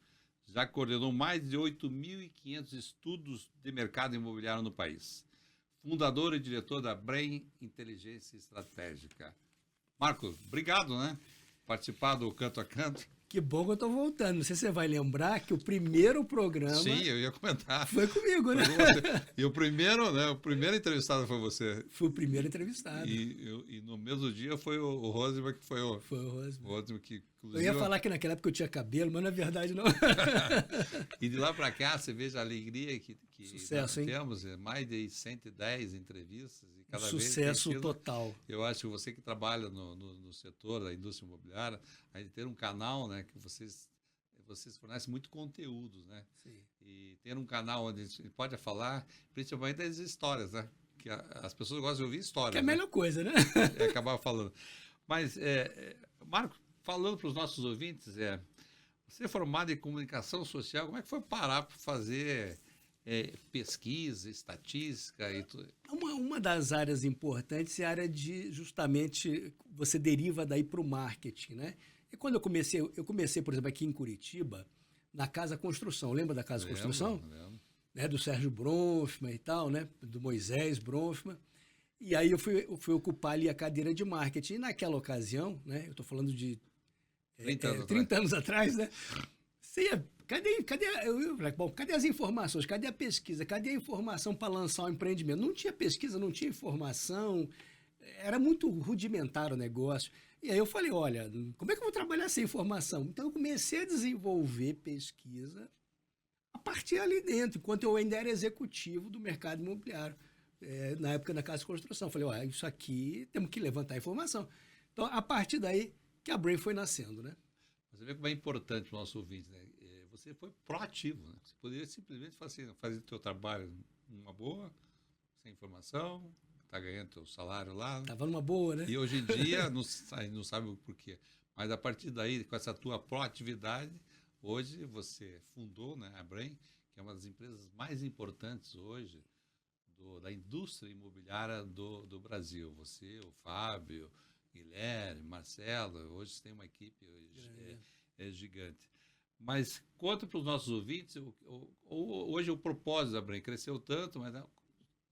Já coordenou mais de 8.500 estudos de mercado imobiliário no país. Fundador e diretor da Brain Inteligência Estratégica. Marcos, obrigado, né? Participar do Canto a Canto. Que bom que eu estou voltando. Não sei se você vai lembrar que o primeiro programa... Sim, eu ia comentar. Foi comigo, né? E o primeiro entrevistado foi você. Fui o primeiro entrevistado. E no mesmo dia foi o Rosman que foi o... Foi o Rosman. O Rosman que, inclusive... Eu ia falar que naquela época eu tinha cabelo, mas na verdade não. E de lá para cá, você veja a alegria que sucesso, nós temos. Mais de 110 entrevistas. E cada sucesso vez total. Eu acho que você que trabalha no setor da indústria imobiliária, a gente ter um canal, né, que vocês fornecem muito conteúdos, né? Sim. E ter um canal onde a gente pode falar, principalmente das histórias, né? Que as pessoas gostam de ouvir histórias. Que é a melhor coisa, né? Acabar falando. Mas, Marco, falando para os nossos ouvintes, você é formado em comunicação social, como é que foi parar para fazer pesquisa, estatística e tudo? Uma das áreas importantes é a área de, justamente, você deriva daí para o marketing, né? E quando eu comecei, por exemplo, aqui em Curitiba, na Casa Construção. Lembra da Casa Construção? Lembro. Né, do Sérgio Bronfman e tal, né? Do Moisés Bronfman. E aí eu fui ocupar ali a cadeira de marketing. E naquela ocasião, né? Eu estou falando de 30 anos atrás, né? Cadê as informações? Cadê a pesquisa? Cadê a informação para lançar um empreendimento? Não tinha pesquisa, não tinha informação. Era muito rudimentar o negócio. E aí eu falei, olha, como é que eu vou trabalhar essa informação? Então eu comecei a desenvolver pesquisa a partir ali dentro, enquanto eu ainda era executivo do mercado imobiliário. Na época da Casa de Construção. Falei, olha, isso aqui temos que levantar informação. Então, a partir daí que a Brain foi nascendo, né? Você vê como é importante para o nosso ouvinte, né? Você foi proativo, né? Você poderia simplesmente fazer o seu trabalho numa boa, sem informação, tá ganhando teu salário lá. Tava numa boa, né? E hoje em dia, não sabe o porquê. Mas a partir daí, com essa tua proatividade, hoje você fundou, né, a Brain, que é uma das empresas mais importantes hoje da indústria imobiliária do Brasil. Você, o Fábio, Guilherme, Marcelo, hoje você tem uma equipe gigante. Mas conta para os nossos ouvintes, hoje o propósito da Brain cresceu tanto, mas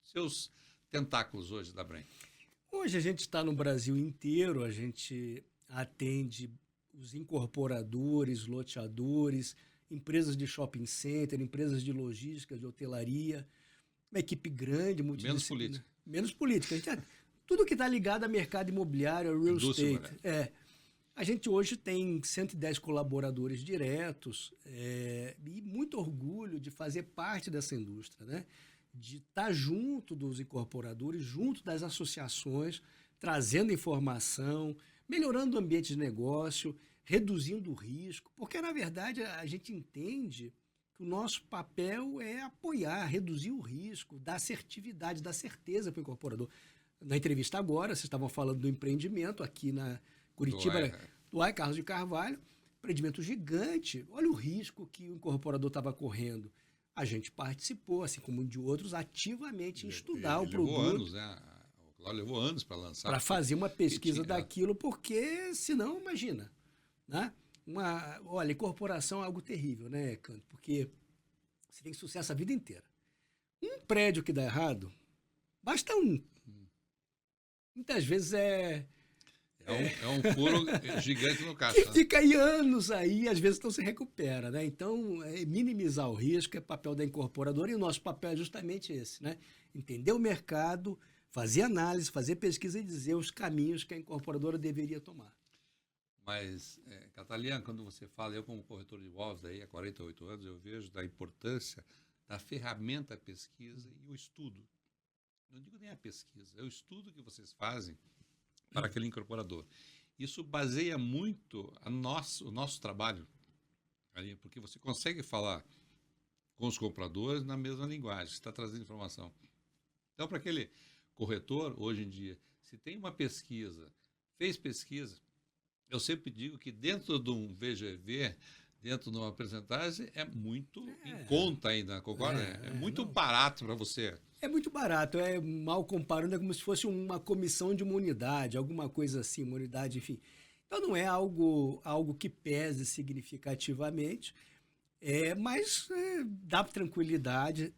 seus tentáculos hoje da Brain. Hoje a gente está no Brasil inteiro, a gente atende os incorporadores, loteadores, empresas de shopping center, empresas de logística, de hotelaria, uma equipe grande, multidisciplinar. Menos política. A gente tudo que está ligado a mercado imobiliário, real estate. A gente hoje tem 110 colaboradores diretos e muito orgulho de fazer parte dessa indústria, né? De estar junto dos incorporadores, junto das associações, trazendo informação, melhorando o ambiente de negócio, reduzindo o risco, porque, na verdade, a gente entende que o nosso papel é apoiar, reduzir o risco, dar assertividade, dar certeza para o incorporador. na entrevista agora, vocês estavam falando do empreendimento aqui na Curitiba, do AI Carlos de Carvalho, empreendimento gigante. Olha o risco que o incorporador estava correndo. A gente participou, assim como de outros, ativamente em estudar o produto. Levou anos, né? Levou anos para lançar. Para fazer uma pesquisa daquilo, porque senão, imagina, né? Olha, incorporação é algo terrível, né, Canto? Porque você tem sucesso a vida inteira. Um prédio que dá errado, basta um. Muitas vezes é um furo gigante no caixa. Que fica aí anos aí, às vezes não se recupera, né? Então, minimizar o risco é papel da incorporadora e o nosso papel é justamente esse, né? Entender o mercado, fazer análise, fazer pesquisa e dizer os caminhos que a incorporadora deveria tomar. Mas, Catalina, quando você fala, eu como corretor de imóveis aí há 48 anos, eu vejo da importância da ferramenta pesquisa e o estudo. Não digo nem a pesquisa, é o estudo que vocês fazem para aquele incorporador. Isso baseia muito o nosso trabalho, ali, porque você consegue falar com os compradores na mesma linguagem, você está trazendo informação. Então, para aquele corretor, hoje em dia, se tem uma pesquisa, fez pesquisa, eu sempre digo que dentro de um VGV, dentro de uma percentagem, é muito em conta ainda, concorda? É muito barato para você. É muito barato, mal comparando, é como se fosse uma comissão de uma unidade, alguma coisa assim, uma unidade, enfim. Então não é algo que pese significativamente, mas dá tranquilidade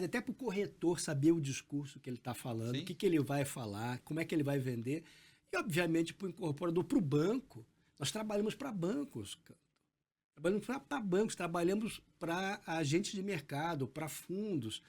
até para o corretor saber o discurso que ele está falando, o que ele vai falar, como é que ele vai vender, e obviamente para o incorporador, para o banco. Nós trabalhamos para bancos, trabalhamos para bancos, trabalhamos para agentes de mercado, para fundos,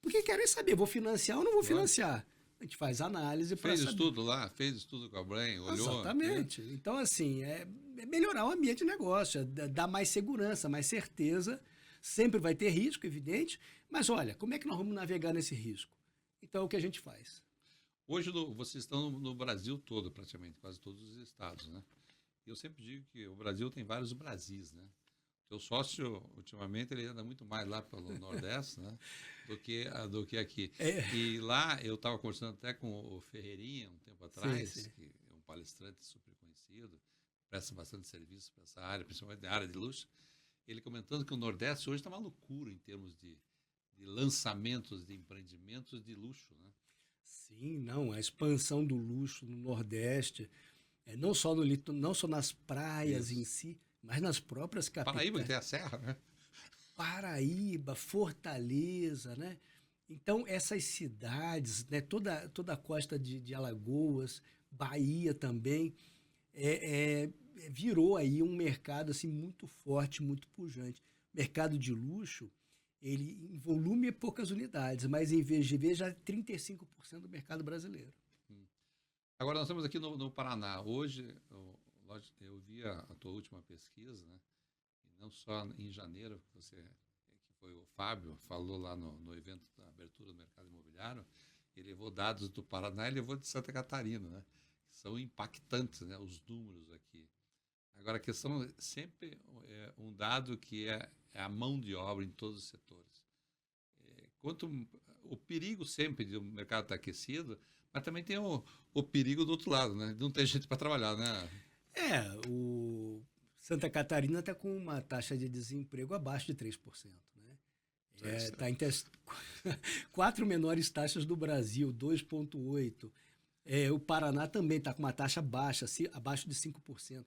porque querem saber, vou financiar ou não vou financiar. A gente faz análise para saber. Fez estudo com a Brain, olhou. Exatamente. Então, assim, é melhorar o ambiente de negócio, dar mais segurança, mais certeza. Sempre vai ter risco, evidente, mas olha, como é que nós vamos navegar nesse risco? Então, é o que a gente faz. Hoje, vocês estão no Brasil todo, praticamente, quase todos os estados, né? Eu sempre digo que o Brasil tem vários Brasis, né? Teu sócio, ultimamente, ele anda muito mais lá pelo Nordeste, né, do que aqui. E lá, eu estava conversando até com o Ferreirinha, um tempo atrás, sim. que é um palestrante super conhecido, presta bastante serviço para essa área, principalmente na área de luxo, ele comentando que o Nordeste hoje está uma loucura em termos de lançamentos de empreendimentos de luxo, né? Sim, não, a expansão do luxo no Nordeste, não só nas praias em si, mas nas próprias capitais. Paraíba, que tem a serra, né? Paraíba, Fortaleza, né? Então, essas cidades, né? toda a costa de Alagoas, Bahia também, virou aí um mercado assim, muito forte, muito pujante. Mercado de luxo, ele em volume é poucas unidades, mas em VGV já é 35% do mercado brasileiro. Agora, nós estamos aqui no Paraná. Hoje, eu vi a tua última pesquisa, né? E não só em janeiro, que foi o Fábio, falou lá no evento da abertura do mercado imobiliário, ele levou dados do Paraná e levou de Santa Catarina, né? Que são impactantes, né? Os números aqui. Agora, a questão sempre é um dado que é a mão de obra em todos os setores. O perigo sempre de o mercado estar aquecido, mas também tem o perigo do outro lado, né? Não tem gente para trabalhar, né? O Santa Catarina está com uma taxa de desemprego abaixo de 3%. Né? Está entre as 4 menores taxas do Brasil, 2,8%. O Paraná também está com uma taxa baixa, abaixo de 5%.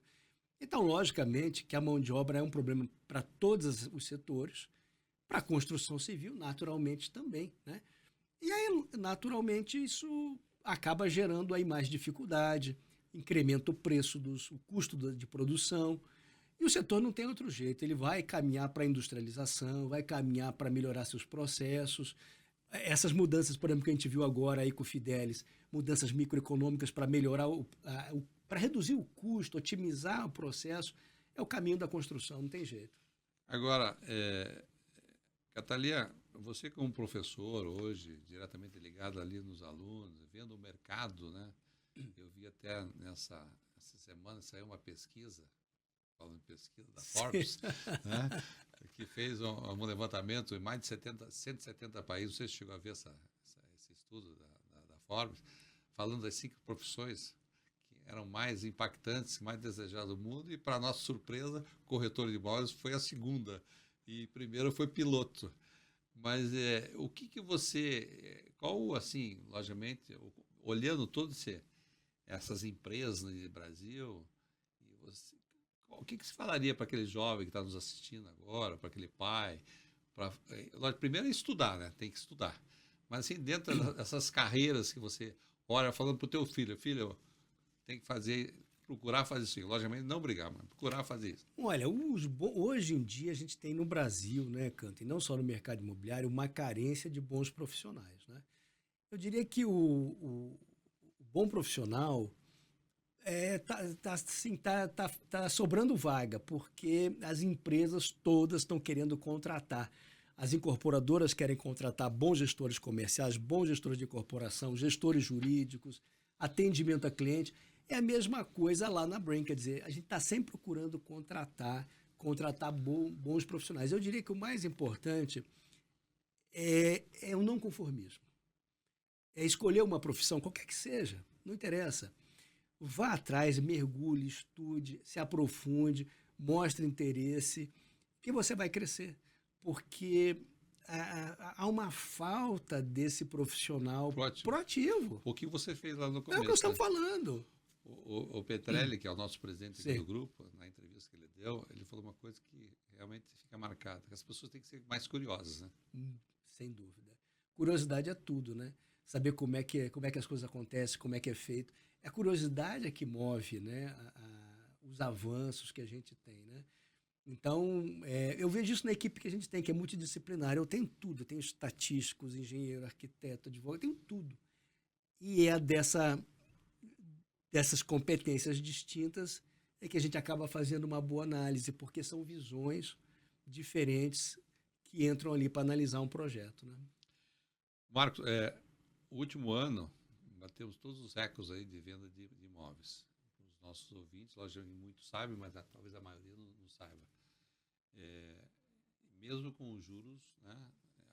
Então, logicamente, que a mão de obra é um problema para todos os setores, para a construção civil, naturalmente, também. Né? E aí, naturalmente, isso acaba gerando aí mais dificuldade, incrementa o preço, o custo de produção, e o setor não tem outro jeito, ele vai caminhar para a industrialização, vai caminhar para melhorar seus processos. Essas mudanças, por exemplo, que a gente viu agora aí com o Fidelis, mudanças microeconômicas para melhorar, para reduzir o custo, otimizar o processo, é o caminho da construção, não tem jeito. Agora, Catalina, você como professor hoje, diretamente ligado ali nos alunos, vendo o mercado, né? Eu vi até essa semana saiu uma pesquisa, falando em pesquisa da Forbes, né? Que fez um levantamento em mais de 170 países, não sei se chegou a ver esse estudo da Forbes, falando das 5 profissões que eram mais impactantes, mais desejadas do mundo, e, para nossa surpresa, corretor de imóveis foi a segunda, e primeiro foi piloto. Mas o que você, qual, assim, logicamente, olhando todas essas empresas no Brasil, e você, o que você falaria para aquele jovem que está nos assistindo agora, para aquele pai? Primeiro é estudar, né? Tem que estudar. Mas, assim, dentro dessas carreiras que você olha, falando para o teu filho, tem que procurar fazer isso. Logicamente, não brigar, mas procurar fazer isso. Olha, hoje em dia a gente tem no Brasil, né, Canto, e não só no mercado imobiliário, uma carência de bons profissionais, né? Eu diria que o bom profissional tá sobrando vaga, porque as empresas todas estão querendo contratar. As incorporadoras querem contratar bons gestores comerciais, bons gestores de corporação, gestores jurídicos, atendimento a cliente. É a mesma coisa lá na Brain, quer dizer, a gente está sempre procurando contratar bons profissionais. Eu diria que o mais importante é o não conformismo. É escolher uma profissão, qualquer que seja, não interessa. Vá atrás, mergulhe, estude, se aprofunde, mostre interesse, que você vai crescer. Porque há uma falta desse profissional proativo. O que você fez lá no É começo. o que nós estamos falando. O Petrelli, que é o nosso presidente aqui do grupo, na entrevista que ele deu, ele falou uma coisa que realmente fica marcada, que as pessoas têm que ser mais curiosas, né? Sem dúvida. Curiosidade é tudo, né? Saber como é que as coisas acontecem, como é que é feito. É a curiosidade que move, né, os avanços que a gente tem, né? Então, eu vejo isso na equipe que a gente tem, que é multidisciplinar. Eu tenho tudo, eu tenho estatísticos, engenheiro, arquiteto, advogado, eu tenho tudo. E é dessas competências distintas é que a gente acaba fazendo uma boa análise, porque são visões diferentes que entram ali para analisar um projeto, né? Marcos, o último ano, batemos todos os recordes aí de venda de imóveis. Os nossos ouvintes, logicamente, muitos sabem, mas talvez a maioria não saiba. Mesmo com os juros, né,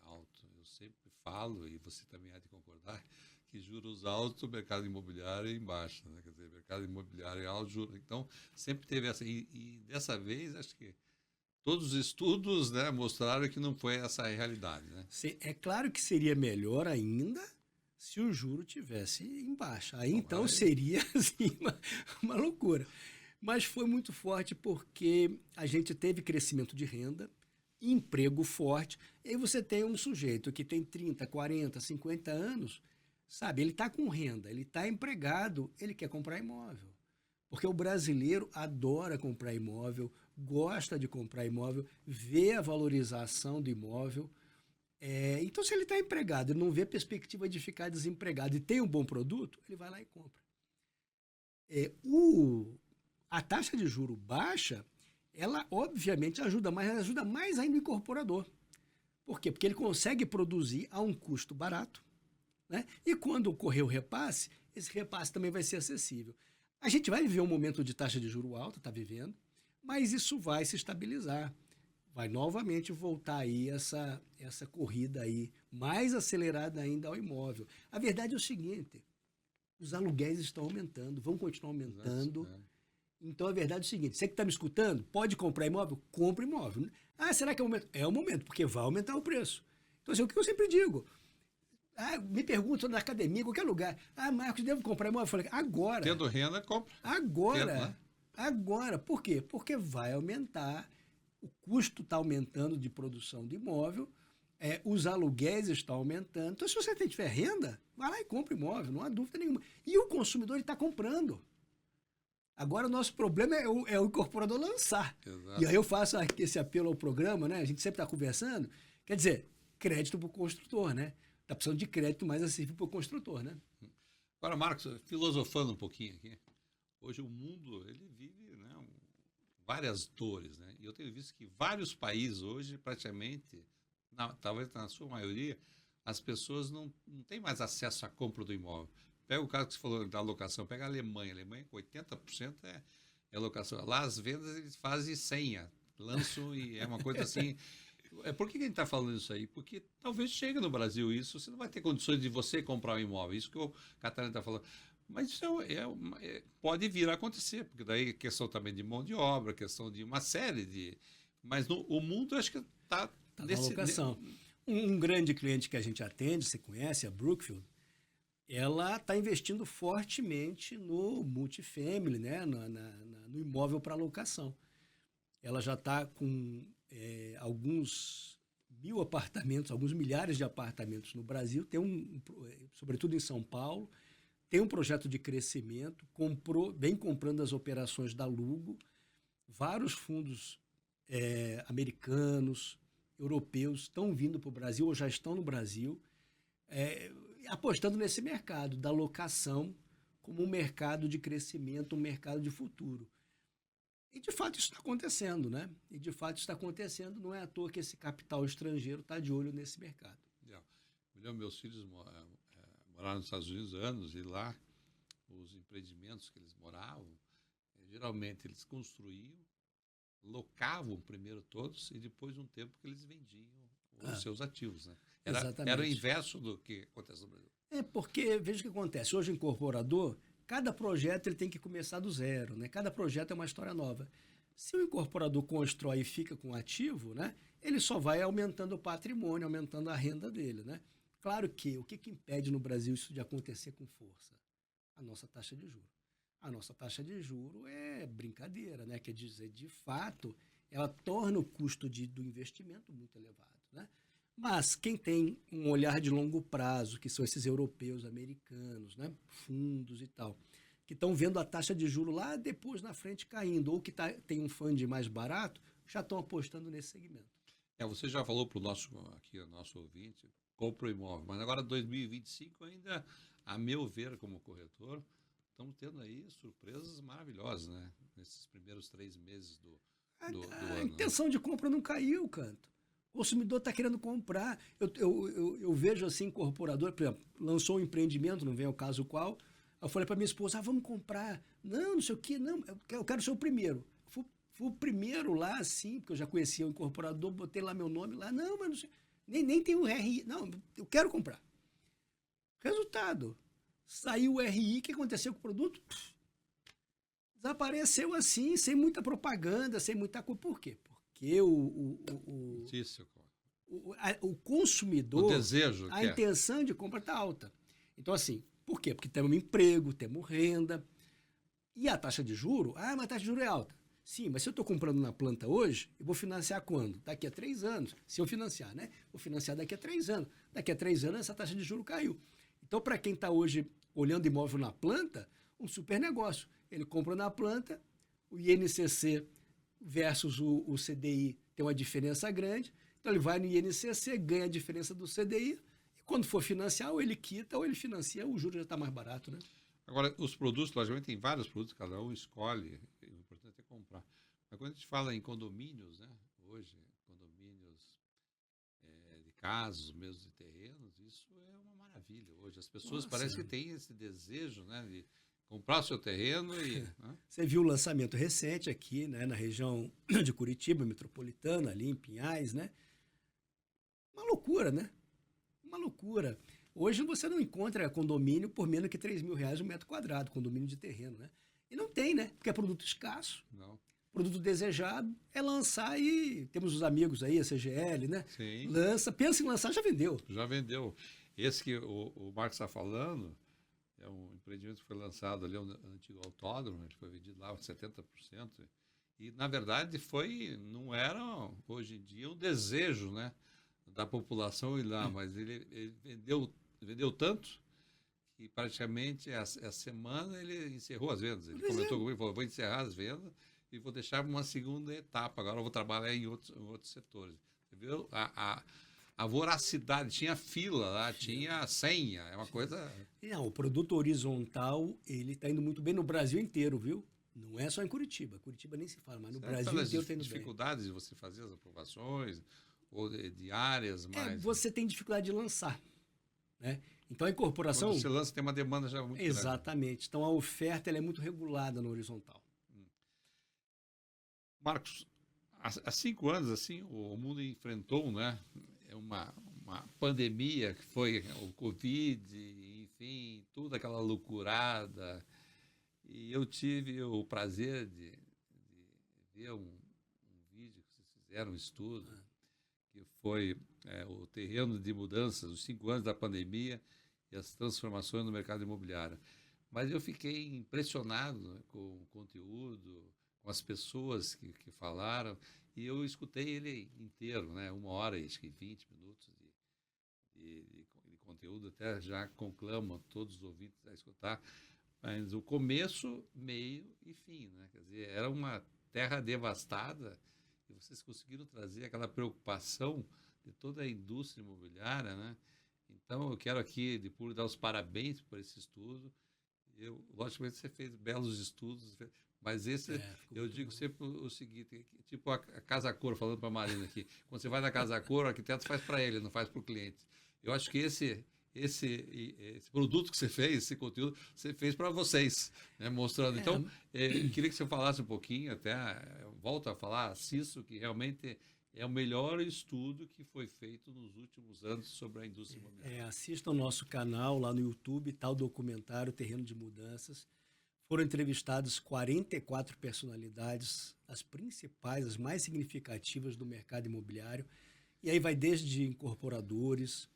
altos, eu sempre falo, e você também há de concordar, que juros altos, o mercado imobiliário é em baixa, né? Quer dizer, o mercado imobiliário é alto, juros. Então, sempre teve essa. E dessa vez, acho que todos os estudos, né, mostraram que não foi essa a realidade, né? É claro que seria melhor ainda se o juro tivesse em baixa. Aí, então, seria assim, uma loucura. Mas foi muito forte porque a gente teve crescimento de renda, emprego forte. E aí você tem um sujeito que tem 30, 40, 50 anos, sabe? Ele está com renda, ele está empregado, ele quer comprar imóvel. Porque o brasileiro adora comprar imóvel, gosta de comprar imóvel, vê a valorização do imóvel. Então, se ele está empregado e não vê perspectiva de ficar desempregado e tem um bom produto, ele vai lá e compra. A taxa de juro baixa, ela obviamente ajuda mais ainda o incorporador. Por quê? Porque ele consegue produzir a um custo barato, né? E quando ocorrer o repasse, esse repasse também vai ser acessível. A gente vai viver um momento de taxa de juro alta, está vivendo, mas isso vai se estabilizar. Vai novamente voltar aí essa corrida aí, mais acelerada ainda ao imóvel. A verdade é o seguinte, os aluguéis estão aumentando, vão continuar aumentando. Então, a verdade é o seguinte, você que está me escutando, pode comprar imóvel? Compre imóvel. Ah, será que é o momento? É o momento, porque vai aumentar o preço. Então, assim, o que eu sempre digo, me perguntam na academia, em qualquer lugar, Marcos, devo comprar imóvel? Eu falei, agora. Tendo renda, compra. Agora. Por quê? Porque vai aumentar, o custo está aumentando de produção de imóvel, os aluguéis estão aumentando. Então, se você tiver renda, vai lá e compra imóvel, não há dúvida nenhuma. E o consumidor está comprando. Agora, o nosso problema é o incorporador lançar. Exato. E aí eu faço esse apelo ao programa, né? A gente sempre está conversando. Quer dizer, crédito para o construtor, né? Está precisando de crédito mais acessível para o construtor, né? Agora, Marcos, filosofando um pouquinho aqui, hoje o mundo ele vive, né, várias dores, né? E eu tenho visto que vários países hoje, praticamente, talvez na sua maioria, as pessoas não têm mais acesso à compra do imóvel. Pega o caso que você falou da locação, pega a Alemanha. A Alemanha, 80% é locação. Lá as vendas eles fazem senha, lançam e é uma coisa assim. Por que a gente está falando isso aí? Porque talvez chegue no Brasil isso, você não vai ter condições de você comprar um imóvel. Isso que o Catarina está falando. Mas isso pode vir a acontecer, porque daí é questão também de mão de obra, questão de uma série de... Mas o mundo, acho que está na locação. Um grande cliente que a gente atende, você conhece, a Brookfield, ela está investindo fortemente no multifamily, né? No imóvel para locação. Ela já está com alguns mil apartamentos, alguns milhares de apartamentos no Brasil, sobretudo em São Paulo, tem um projeto de crescimento, vem comprando as operações da Lugo, vários fundos americanos, europeus estão vindo para o Brasil ou já estão no Brasil, apostando nesse mercado da locação como um mercado de crescimento, um mercado de futuro. E, de fato, isso está acontecendo, né? E, de fato, está acontecendo. Não é à toa que esse capital estrangeiro está de olho nesse mercado. Meus filhos moraram nos Estados Unidos há anos e lá os empreendimentos que eles moravam, geralmente eles construíam, locavam primeiro todos e depois de um tempo que eles vendiam os seus ativos, né? Era o inverso do que acontece no Brasil. Porque, veja o que acontece. Hoje, o incorporador, cada projeto ele tem que começar do zero, né? Cada projeto é uma história nova. Se o incorporador constrói e fica com ativo, né? Ele só vai aumentando o patrimônio, aumentando a renda dele, né? Claro que o que impede no Brasil isso de acontecer com força? A nossa taxa de juros. A nossa taxa de juros é brincadeira, né? Quer dizer, de fato, ela torna o custo do investimento muito elevado, né? Mas quem tem um olhar de longo prazo, que são esses europeus, americanos, né? Fundos e tal, que estão vendo a taxa de juros lá depois na frente caindo, ou que tem um fundo mais barato, já estão apostando nesse segmento. Você já falou para o nosso ouvinte, compra o imóvel, mas agora 2025 ainda, a meu ver como corretor, estamos tendo aí surpresas maravilhosas, né? Nesses primeiros 3 meses do ano. A intenção de compra não caiu, Canto. O consumidor está querendo comprar. Eu vejo assim, incorporador, por exemplo, lançou um empreendimento, não vem ao caso qual, eu falei para minha esposa, vamos comprar. Não sei o quê, não, eu quero ser o primeiro. Fui o primeiro lá, assim, porque eu já conhecia o incorporador, botei lá meu nome lá, não, mas não sei, nem tem o RI, não, eu quero comprar. Resultado, saiu o RI, o que aconteceu com o produto? Desapareceu assim, sem muita propaganda, sem muita coisa. Por quê? Porque o consumidor, o desejo, a intenção de compra está alta. Então, assim, por quê? Porque temos emprego, temos renda. E a taxa de juros? Mas a taxa de juros é alta. Sim, mas se eu estou comprando na planta hoje, eu vou financiar quando? Daqui a 3 anos. Se eu financiar, né? Vou financiar daqui a 3 anos. Daqui a 3 anos, essa taxa de juros caiu. Então, para quem está hoje olhando imóvel na planta, um super negócio. Ele compra na planta, o INCC versus o CDI tem uma diferença grande, então ele vai no INCC, ganha a diferença do CDI, e quando for financiar, ou ele quita ou ele financia, o juro já está mais barato, né? Agora, os produtos, logicamente, tem vários produtos, cada um escolhe, o importante é comprar. Mas quando a gente fala em condomínios, né, hoje, condomínios de casas, mesmo de terrenos, isso é uma maravilha hoje. As pessoas parecem que têm esse desejo, né, de comprar o seu terreno e... Né? Você viu o lançamento recente aqui, né, na região de Curitiba, metropolitana, ali em Pinhais, né? Uma loucura, né? Uma loucura. Hoje você não encontra condomínio por menos que R$3.000 um metro quadrado, condomínio de terreno, né? E não tem, né? Porque é produto escasso. Não. Produto desejado é lançar e temos os amigos aí, a CGL, né? Sim. Lança, pensa em lançar, já vendeu. Já vendeu. Esse que o Marcos está falando... É um empreendimento que foi lançado ali no antigo autódromo, ele foi vendido lá 70%. E, na verdade, não era, hoje em dia, um desejo, né, da população ir lá, mas ele vendeu tanto que praticamente a semana ele encerrou as vendas. Ele comentou comigo, falou, vou encerrar as vendas e vou deixar uma segunda etapa. Agora eu vou trabalhar em outros setores. Você viu? A voracidade, tinha fila lá, tinha senha, é uma coisa... Não, o produto horizontal, ele está indo muito bem no Brasil inteiro, viu? Não é só em Curitiba. Curitiba nem se fala, mas no Brasil inteiro está indo bem. Dificuldades de você fazer as aprovações, ou de áreas mais... Você tem dificuldade de lançar, né? Então a incorporação... Quando você lança, tem uma demanda já muito grande. Exatamente. Então a oferta ela é muito regulada no horizontal. Marcos, há 5 anos, assim, o mundo enfrentou, né, uma pandemia que foi o Covid, enfim, toda aquela loucurada. E eu tive o prazer de ver um vídeo que vocês fizeram, um estudo, que foi o terreno de mudanças, os 5 anos da pandemia e as transformações no mercado imobiliário. Mas eu fiquei impressionado, né, com o conteúdo, com as pessoas que falaram, e eu escutei ele inteiro, né, 1 hora, acho que 20 minutos de conteúdo, até já conclamo todos os ouvintes a escutar, mas o começo, meio e fim, né? Quer dizer, era uma terra devastada e vocês conseguiram trazer aquela preocupação de toda a indústria imobiliária, né? Então, eu quero aqui, de público, dar os parabéns por esse estudo. Logicamente, você fez belos estudos, mas esse, eu digo sempre o seguinte, tipo a Casa Cor, falando para a Marina aqui, quando você vai na Casa Cor, o arquiteto faz para ele, não faz para o cliente. Eu acho que esse produto que você fez, esse conteúdo, você fez para vocês, né, mostrando. Então, queria que você falasse um pouquinho, até volto a falar, assisto, que realmente é o melhor estudo que foi feito nos últimos anos sobre a indústria imobiliária. Assista ao nosso canal lá no YouTube, tá o documentário Terreno de Mudanças. Foram entrevistadas 44 personalidades, as principais, as mais significativas do mercado imobiliário. E aí vai desde incorporadores,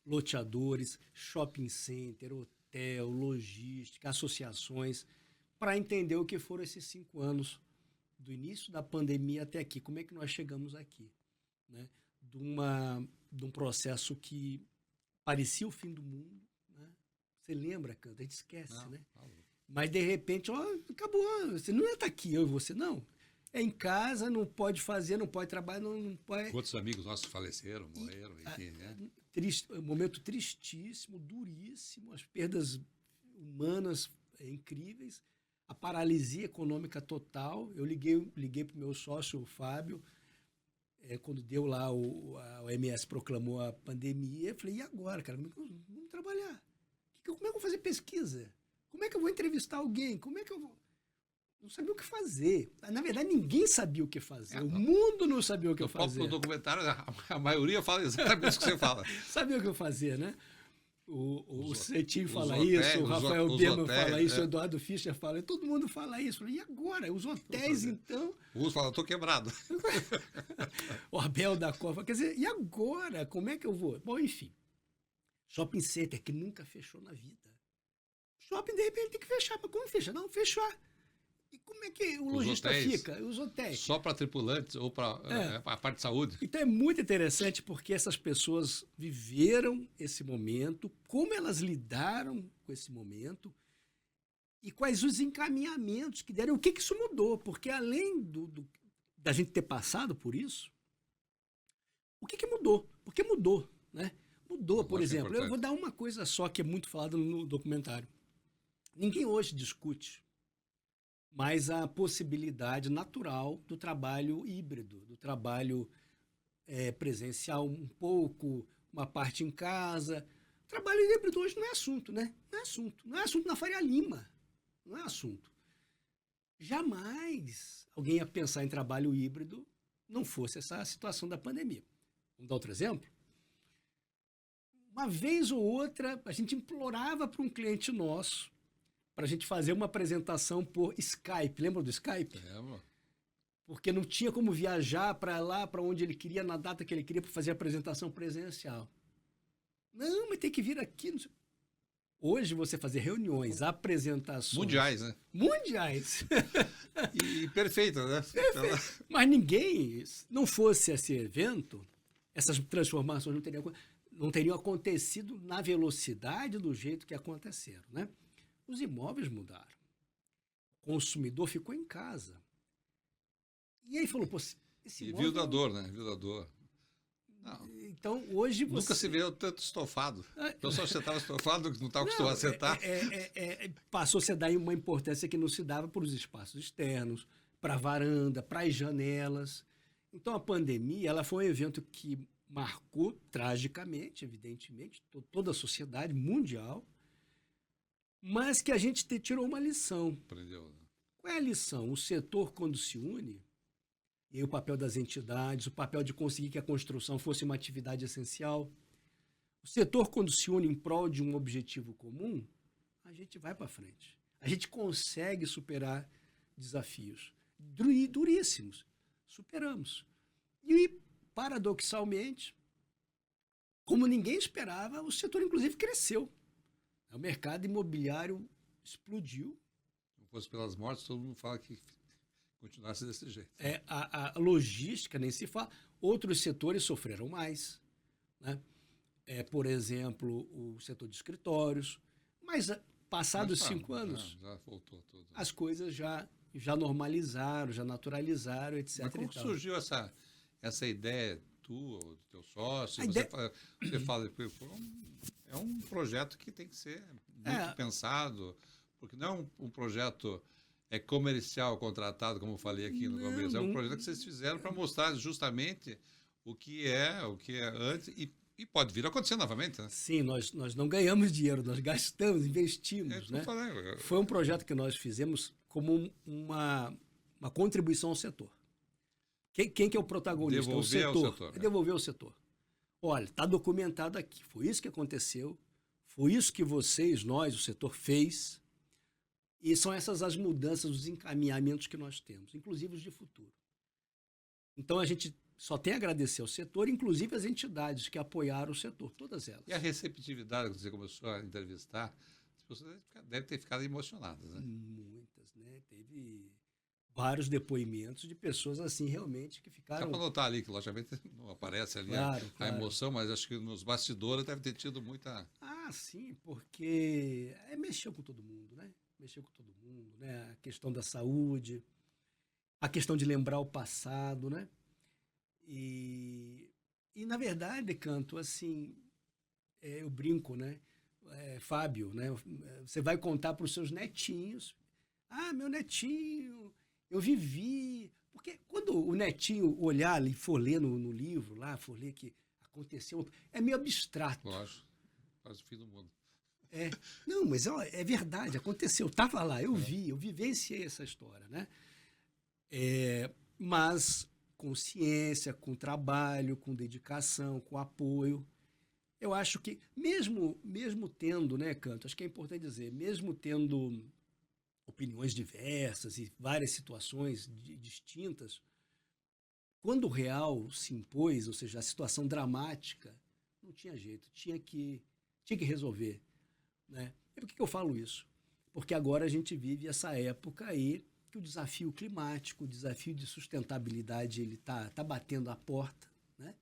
loteadores, shopping center, hotel, logística, associações, para entender o que foram esses 5 anos, do início da pandemia até aqui. Como é que nós chegamos aqui? Né? De um processo que parecia o fim do mundo. Né? Você lembra, Canto? A gente esquece, né? Mas, de repente, acabou. Você não ia estar aqui, eu e você, não. É em casa, não pode fazer, não pode trabalhar, não pode... Quantos amigos nossos faleceram, morreram, enfim, né? Um momento tristíssimo, duríssimo, as perdas humanas incríveis, a paralisia econômica total. Eu liguei para o meu sócio, o Fábio, quando deu lá, a OMS proclamou a pandemia, eu falei, e agora, cara? Vamos trabalhar. Como é que eu vou fazer pesquisa? Como é que eu vou entrevistar alguém? Como é que eu vou... Não sabia o que fazer. Na verdade, ninguém sabia o que fazer. O mundo não sabia o que fazer. No documentário, a maioria fala exatamente o que você fala. Sabia o que eu fazia, né? O Cetim fala isso, o Rafael Berman fala isso, o Eduardo Fischer fala isso, todo mundo fala isso. E agora? Os hotéis, então... Uns falam, estou quebrado. O Abel da Copa. Quer dizer, e agora? Como é que eu vou? Bom, enfim. Shopping center que nunca fechou na vida. Shopping, de repente, tem que fechar. Mas como fechar? Não, fechar. E como é que o lojista fica? Os hotéis. Só para tripulantes ou para a parte de saúde? Então é muito interessante porque essas pessoas viveram esse momento, como elas lidaram com esse momento e quais os encaminhamentos que deram. O que isso mudou? Porque além da gente ter passado por isso, o que mudou? Porque mudou, né? Mudou, por exemplo. Eu vou dar uma coisa só que é muito falada no documentário. Ninguém hoje discute mais a possibilidade natural do trabalho híbrido, do trabalho presencial um pouco, uma parte em casa. O trabalho híbrido hoje não é assunto, né? Não é assunto. Não é assunto na Faria Lima. Não é assunto. Jamais alguém ia pensar em trabalho híbrido não fosse essa situação da pandemia. Vamos dar outro exemplo? Uma vez ou outra, a gente implorava para um cliente nosso para a gente fazer uma apresentação por Skype. Lembra do Skype? Lembro. Porque não tinha como viajar para lá, para onde ele queria, na data que ele queria, para fazer a apresentação presencial. Não, mas tem que vir aqui. Hoje você fazer reuniões, apresentações... Mundiais, né? Mundiais. E perfeito, né? Perfeito. Mas ninguém, não fosse esse evento, essas transformações não teriam acontecido na velocidade do jeito que aconteceram, né? Os imóveis mudaram. O consumidor ficou em casa. E aí falou, pô, esse imóvel... E viu da dor, né? Viu da dor. Não. Então, hoje você... Nunca se vê tanto estofado. Então, só você estava estofado, não estava acostumado a sentar. Passou-se a dar uma importância que não se dava para os espaços externos, para a varanda, para as janelas. Então, a pandemia ela foi um evento que marcou tragicamente, evidentemente, toda a sociedade mundial, mas que a gente tirou uma lição. Aprendeu, né? Qual é a lição? O setor, quando se une, e aí o papel das entidades, o papel de conseguir que a construção fosse uma atividade essencial. O setor, quando se une em prol de um objetivo comum, a gente vai para frente. A gente consegue superar desafios duríssimos. Superamos. E, paradoxalmente, como ninguém esperava, o setor, inclusive, cresceu. O mercado imobiliário explodiu. Se não fosse pelas mortes, todo mundo fala que continuasse desse jeito. A logística nem se fala. Outros setores sofreram mais, né? Por exemplo, o setor de escritórios. Mas, passados 5 anos, já voltou tudo. as coisas já normalizaram, já naturalizaram, etc. Mas como que surgiu essa ideia tua, do teu sócio? Você fala, é um projeto que tem que ser muito pensado, porque não é um projeto comercial contratado, como eu falei aqui no começo. É um projeto que vocês fizeram para mostrar justamente o que é antes e pode vir a acontecer novamente, né? Sim, nós não ganhamos dinheiro, nós gastamos, investimos, né? Foi um projeto que nós fizemos como uma contribuição ao setor. Quem que é o protagonista? Devolver ao setor. Devolver ao setor. Olha, está documentado aqui. Foi isso que aconteceu. Foi isso que nós, o setor, fez. E são essas as mudanças, os encaminhamentos que nós temos, inclusive os de futuro. Então, a gente só tem a agradecer ao setor, inclusive as entidades que apoiaram o setor, todas elas. E a receptividade que você começou a entrevistar, as pessoas devem ter ficado emocionadas, né? Muitas, né? Teve vários depoimentos de pessoas assim realmente que ficaram... Dá para notar ali que, logicamente, não aparece ali claro. a emoção, mas acho que nos bastidores deve ter tido muita... Ah, sim, porque mexeu com todo mundo, né? Mexeu com todo mundo, né? A questão da saúde, a questão de lembrar o passado, né? E na verdade, Canto, assim, eu brinco, né? Fábio, né? Você vai contar para os seus netinhos. Ah, meu netinho, eu vivi. Porque quando o netinho olhar ali, for ler no livro, lá, for ler que aconteceu, é meio abstrato. Lógico, quase o fim do mundo. Não, mas é verdade, aconteceu. Eu estava lá, eu vivenciei essa história, né? Mas com ciência, com trabalho, com dedicação, com apoio. Eu acho que, mesmo tendo, né, Canto, acho que é importante dizer, mesmo tendo opiniões diversas e várias situações distintas, quando o real se impôs, ou seja, a situação dramática, não tinha jeito, tinha que resolver, né? E por que eu falo isso? Porque agora a gente vive essa época aí que o desafio climático, o desafio de sustentabilidade, ele tá batendo a porta, né?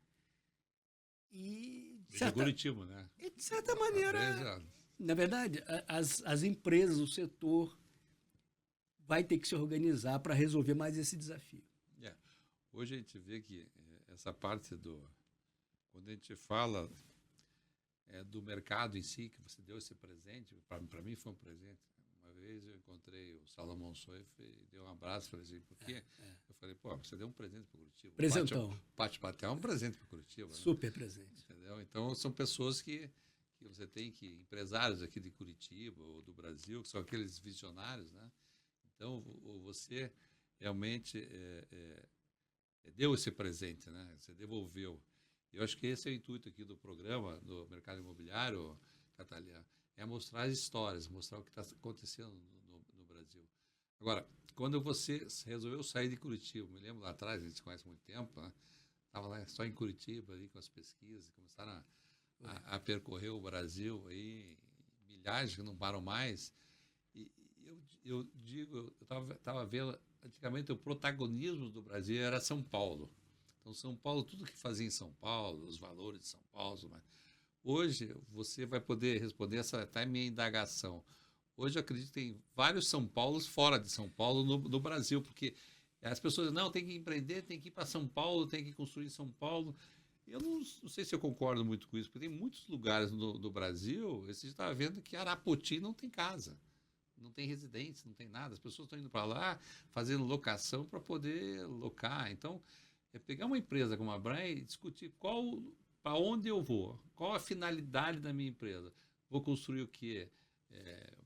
E de Curitiba, né? E de certa maneira, na verdade, as empresas, o setor vai ter que se organizar para resolver mais esse desafio. Hoje a gente vê que essa parte quando a gente fala do mercado em si, que você deu esse presente, para mim foi um presente. Uma vez eu encontrei o Salomão Soif e dei um abraço, falei assim, por quê? Eu falei, você deu um presente para Curitiba. Presentão. O Pátio Patel é um presente para Curitiba. Super presente. Entendeu? Então, são pessoas que você tem empresários aqui de Curitiba ou do Brasil, que são aqueles visionários, né? Então, você realmente deu esse presente, né? Você devolveu. Eu acho que esse é o intuito aqui do programa, do mercado imobiliário, Catalina, é mostrar as histórias, mostrar o que está acontecendo no Brasil. Agora, quando você resolveu sair de Curitiba, me lembro lá atrás, a gente se conhece há muito tempo, né? Estava lá só em Curitiba, ali, com as pesquisas, começaram a percorrer o Brasil, aí, milhares que não param mais. E eu estava vendo, antigamente o protagonismo do Brasil era São Paulo. Então, São Paulo, tudo que fazia em São Paulo, os valores de São Paulo, mas hoje você vai poder responder essa minha indagação. Hoje eu acredito que tem vários São Paulos fora de São Paulo no Brasil, porque as pessoas dizem, não, tem que empreender, tem que ir para São Paulo, tem que construir em São Paulo. Eu não sei se eu concordo muito com isso, porque tem muitos lugares do Brasil, você está vendo que Arapoti não tem casa, não tem residência, não tem nada. As pessoas estão indo para lá fazendo locação para poder locar. Então, pegar uma empresa como a Bram e discutir para onde eu vou, qual a finalidade da minha empresa. Vou construir o quê?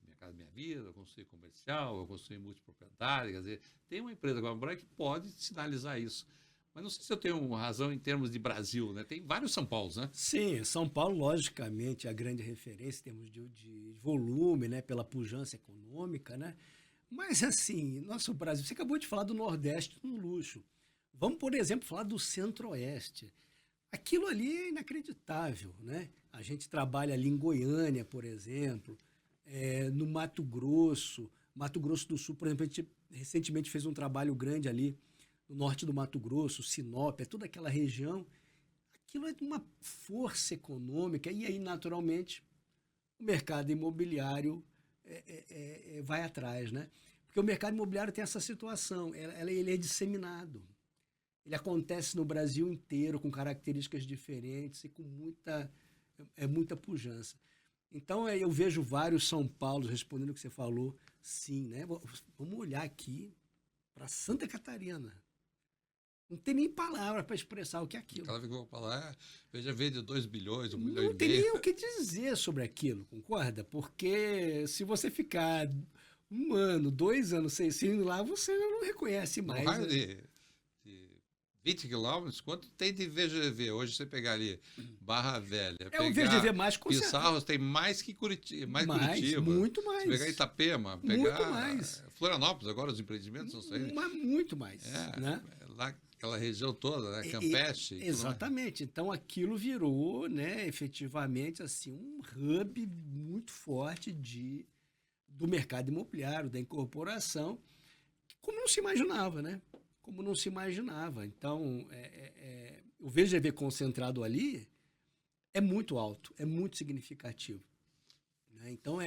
Minha Casa Minha Vida, eu construí comercial, eu construí multiproprietário, quer dizer, tem uma empresa como a Brandt que pode sinalizar isso. Mas não sei se eu tenho razão em termos de Brasil, né? Tem vários São Paulos, né? Sim, São Paulo, logicamente, é a grande referência em termos de volume, né? Pela pujança econômica, né? Mas, assim, nosso Brasil, você acabou de falar do Nordeste no luxo. Vamos, por exemplo, falar do Centro-Oeste. Aquilo ali é inacreditável, né? A gente trabalha ali em Goiânia, por exemplo, no Mato Grosso do Sul, por exemplo, a gente recentemente fez um trabalho grande ali no norte do Mato Grosso, Sinop, toda aquela região. Aquilo é de uma força econômica e aí, naturalmente, o mercado imobiliário vai atrás, né? Porque o mercado imobiliário tem essa situação, ele é disseminado. Ele acontece no Brasil inteiro, com características diferentes e com muita pujança. Então, eu vejo vários São Paulos respondendo o que você falou, sim, né? Vamos olhar aqui para Santa Catarina. Não tem nem palavra para expressar o que é aquilo. Ela ficou para lá, veja, veio de 2 bilhões, 1 milhão e meio. Não tem nem o que dizer sobre aquilo, concorda? Porque se você ficar 1 ano, 2 anos sem ir lá, você não reconhece mais. No raio de 20 quilômetros, quanto tem de VGV? Hoje você pegar ali Barra Velha, o VGV mais Pissarros tem mais que Curitiba. Muito mais. Se pegar Itapema, muito mais. Florianópolis, agora os empreendimentos não saem. Muito mais. Né? Lá aquela região toda, né? Campeche. Exatamente. Então aquilo virou, né, efetivamente, assim, um hub muito forte do mercado imobiliário, da incorporação, como não se imaginava, né? Como não se imaginava. Então, o VGV concentrado ali é muito alto, é muito significativo. Né? Então,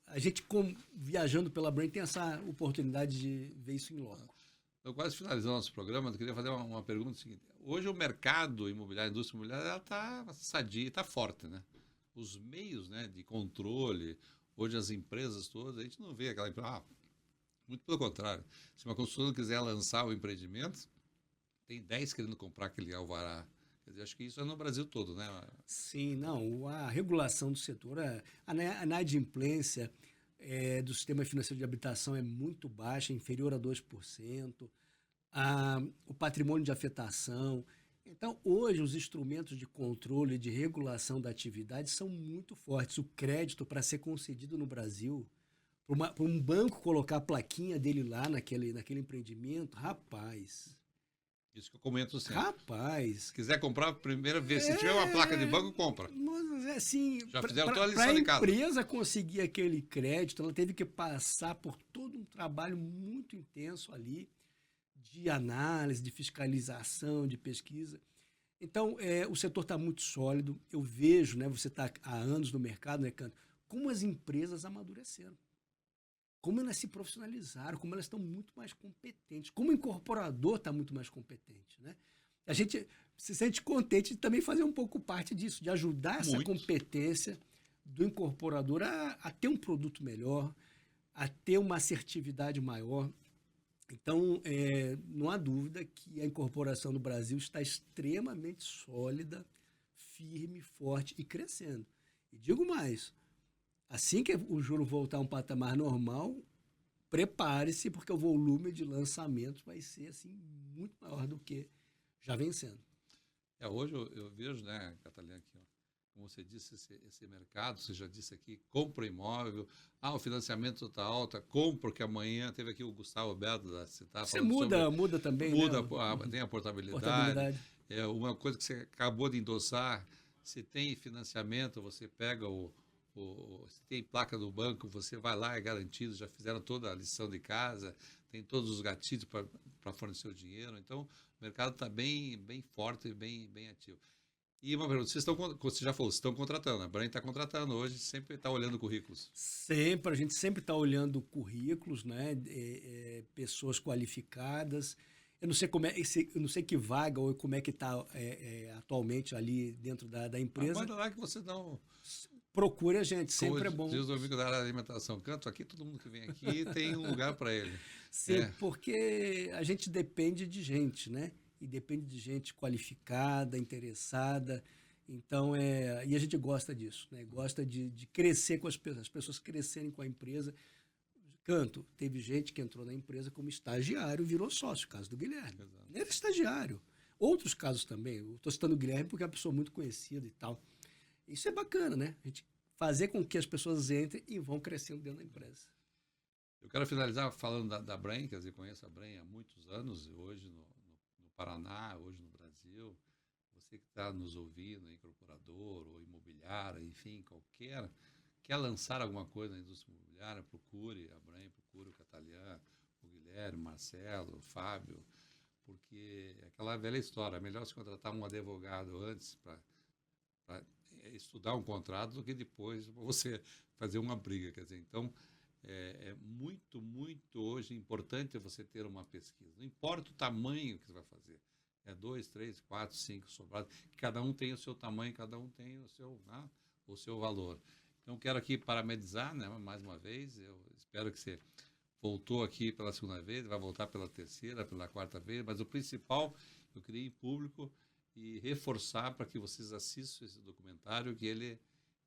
a gente, viajando pela Brandt, tem essa oportunidade de ver isso em loco. Eu quase finalizando nosso programa, eu queria fazer uma pergunta seguinte. Hoje o mercado imobiliário, a indústria imobiliária, ela está sadia, está forte, né? Os meios, né, de controle, hoje as empresas todas, a gente não vê aquela empresa... Muito pelo contrário. Se uma construtora quiser lançar o empreendimento, tem 10 querendo comprar aquele alvará. Quer dizer, acho que isso é no Brasil todo, né? Sim, não. A regulação do setor, a inadimplência do sistema financeiro de habitação é muito baixa, inferior a 2%. O patrimônio de afetação. Então, hoje, os instrumentos de controle e de regulação da atividade são muito fortes. O crédito, para ser concedido no Brasil... Para um banco colocar a plaquinha dele lá naquele empreendimento, rapaz. Isso que eu comento sempre. Rapaz. Se quiser comprar, primeiro vê. Se tiver uma placa de banco, compra. Mas assim, já fizeram toda a lição de casa. Para a empresa conseguir aquele crédito, ela teve que passar por todo um trabalho muito intenso ali, de análise, de fiscalização, de pesquisa. Então, o setor está muito sólido. Eu vejo, né, você está há anos no mercado, né, Canto, como as empresas amadureceram. Como elas se profissionalizaram, como elas estão muito mais competentes, como o incorporador está muito mais competente. Né? A gente se sente contente de também fazer um pouco parte disso, de ajudar essa competência do incorporador a ter um produto melhor, a ter uma assertividade maior. Então, não há dúvida que a incorporação no Brasil está extremamente sólida, firme, forte e crescendo. E digo mais, assim que o juro voltar a um patamar normal, prepare-se, porque o volume de lançamentos vai ser assim, muito maior do que já vem sendo. Hoje eu vejo, né, Catalina, aqui, ó, como você disse, esse mercado, você já disse aqui, compra imóvel, o financiamento está alto, compra, porque amanhã teve aqui o Gustavo Berto da Citar. Você muda também, muda, né? Tem a portabilidade. Uma coisa que você acabou de endossar, se tem financiamento, você pega se tem placa do banco, você vai lá, é garantido, já fizeram toda a lição de casa, tem todos os gatilhos para fornecer o dinheiro. Então, o mercado está bem forte e bem ativo. E uma pergunta, você já falou, vocês estão contratando, a Brandt está contratando hoje, sempre está olhando currículos. A gente sempre está olhando currículos, né? Pessoas qualificadas. Eu não sei eu não sei que vaga ou como é que está atualmente ali dentro da empresa. Manda lá que você não... Procure a gente, sempre é bom. Diz o amigo da área da alimentação, Canto aqui, todo mundo que vem aqui tem um lugar para ele. Sim, porque a gente depende de gente, né? E depende de gente qualificada, interessada. Então, e a gente gosta disso, né? Gosta de crescer com as pessoas crescerem com a empresa. Canto, teve gente que entrou na empresa como estagiário, virou sócio, caso do Guilherme. Exato. Ele era estagiário. Outros casos também, eu estou citando o Guilherme porque é uma pessoa muito conhecida e tal. Isso é bacana, né? A gente fazer com que as pessoas entrem e vão crescendo dentro da empresa. Eu quero finalizar falando da Brain, quer dizer, conheço a Brain há muitos anos, hoje no Paraná, hoje no Brasil. Você que está nos ouvindo, incorporador ou imobiliária, enfim, quer lançar alguma coisa na indústria imobiliária, procure a Brain, procure o Catalian, o Guilherme, o Marcelo, o Fábio, porque é aquela velha história, é melhor se contratar um advogado antes para estudar um contrato do que depois você fazer uma briga, quer dizer, então é muito, muito hoje importante você ter uma pesquisa, não importa o tamanho que você vai fazer, 2, 3, 4, 5 sobrados, cada um tem o seu tamanho, cada um tem o seu valor. Então, quero aqui parabenizar, né, mais uma vez, eu espero que você voltou aqui pela segunda vez, vai voltar pela terceira, pela quarta vez, mas o principal, eu queria ir em público e reforçar para que vocês assistam esse documentário, que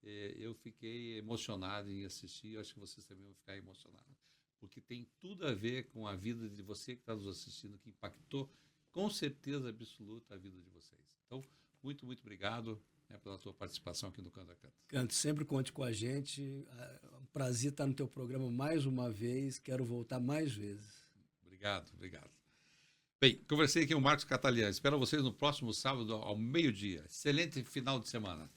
eu fiquei emocionado em assistir, eu acho que vocês também vão ficar emocionados, porque tem tudo a ver com a vida de você que está nos assistindo, que impactou com certeza absoluta a vida de vocês. Então, muito, muito obrigado, né, pela tua participação aqui no Canto a Canto. Canto, sempre conte com a gente. É um prazer estar no teu programa mais uma vez. Quero voltar mais vezes. Obrigado, obrigado. Bem, conversei aqui com o Marcos Catalian. Espero vocês no próximo sábado ao meio-dia. Excelente final de semana.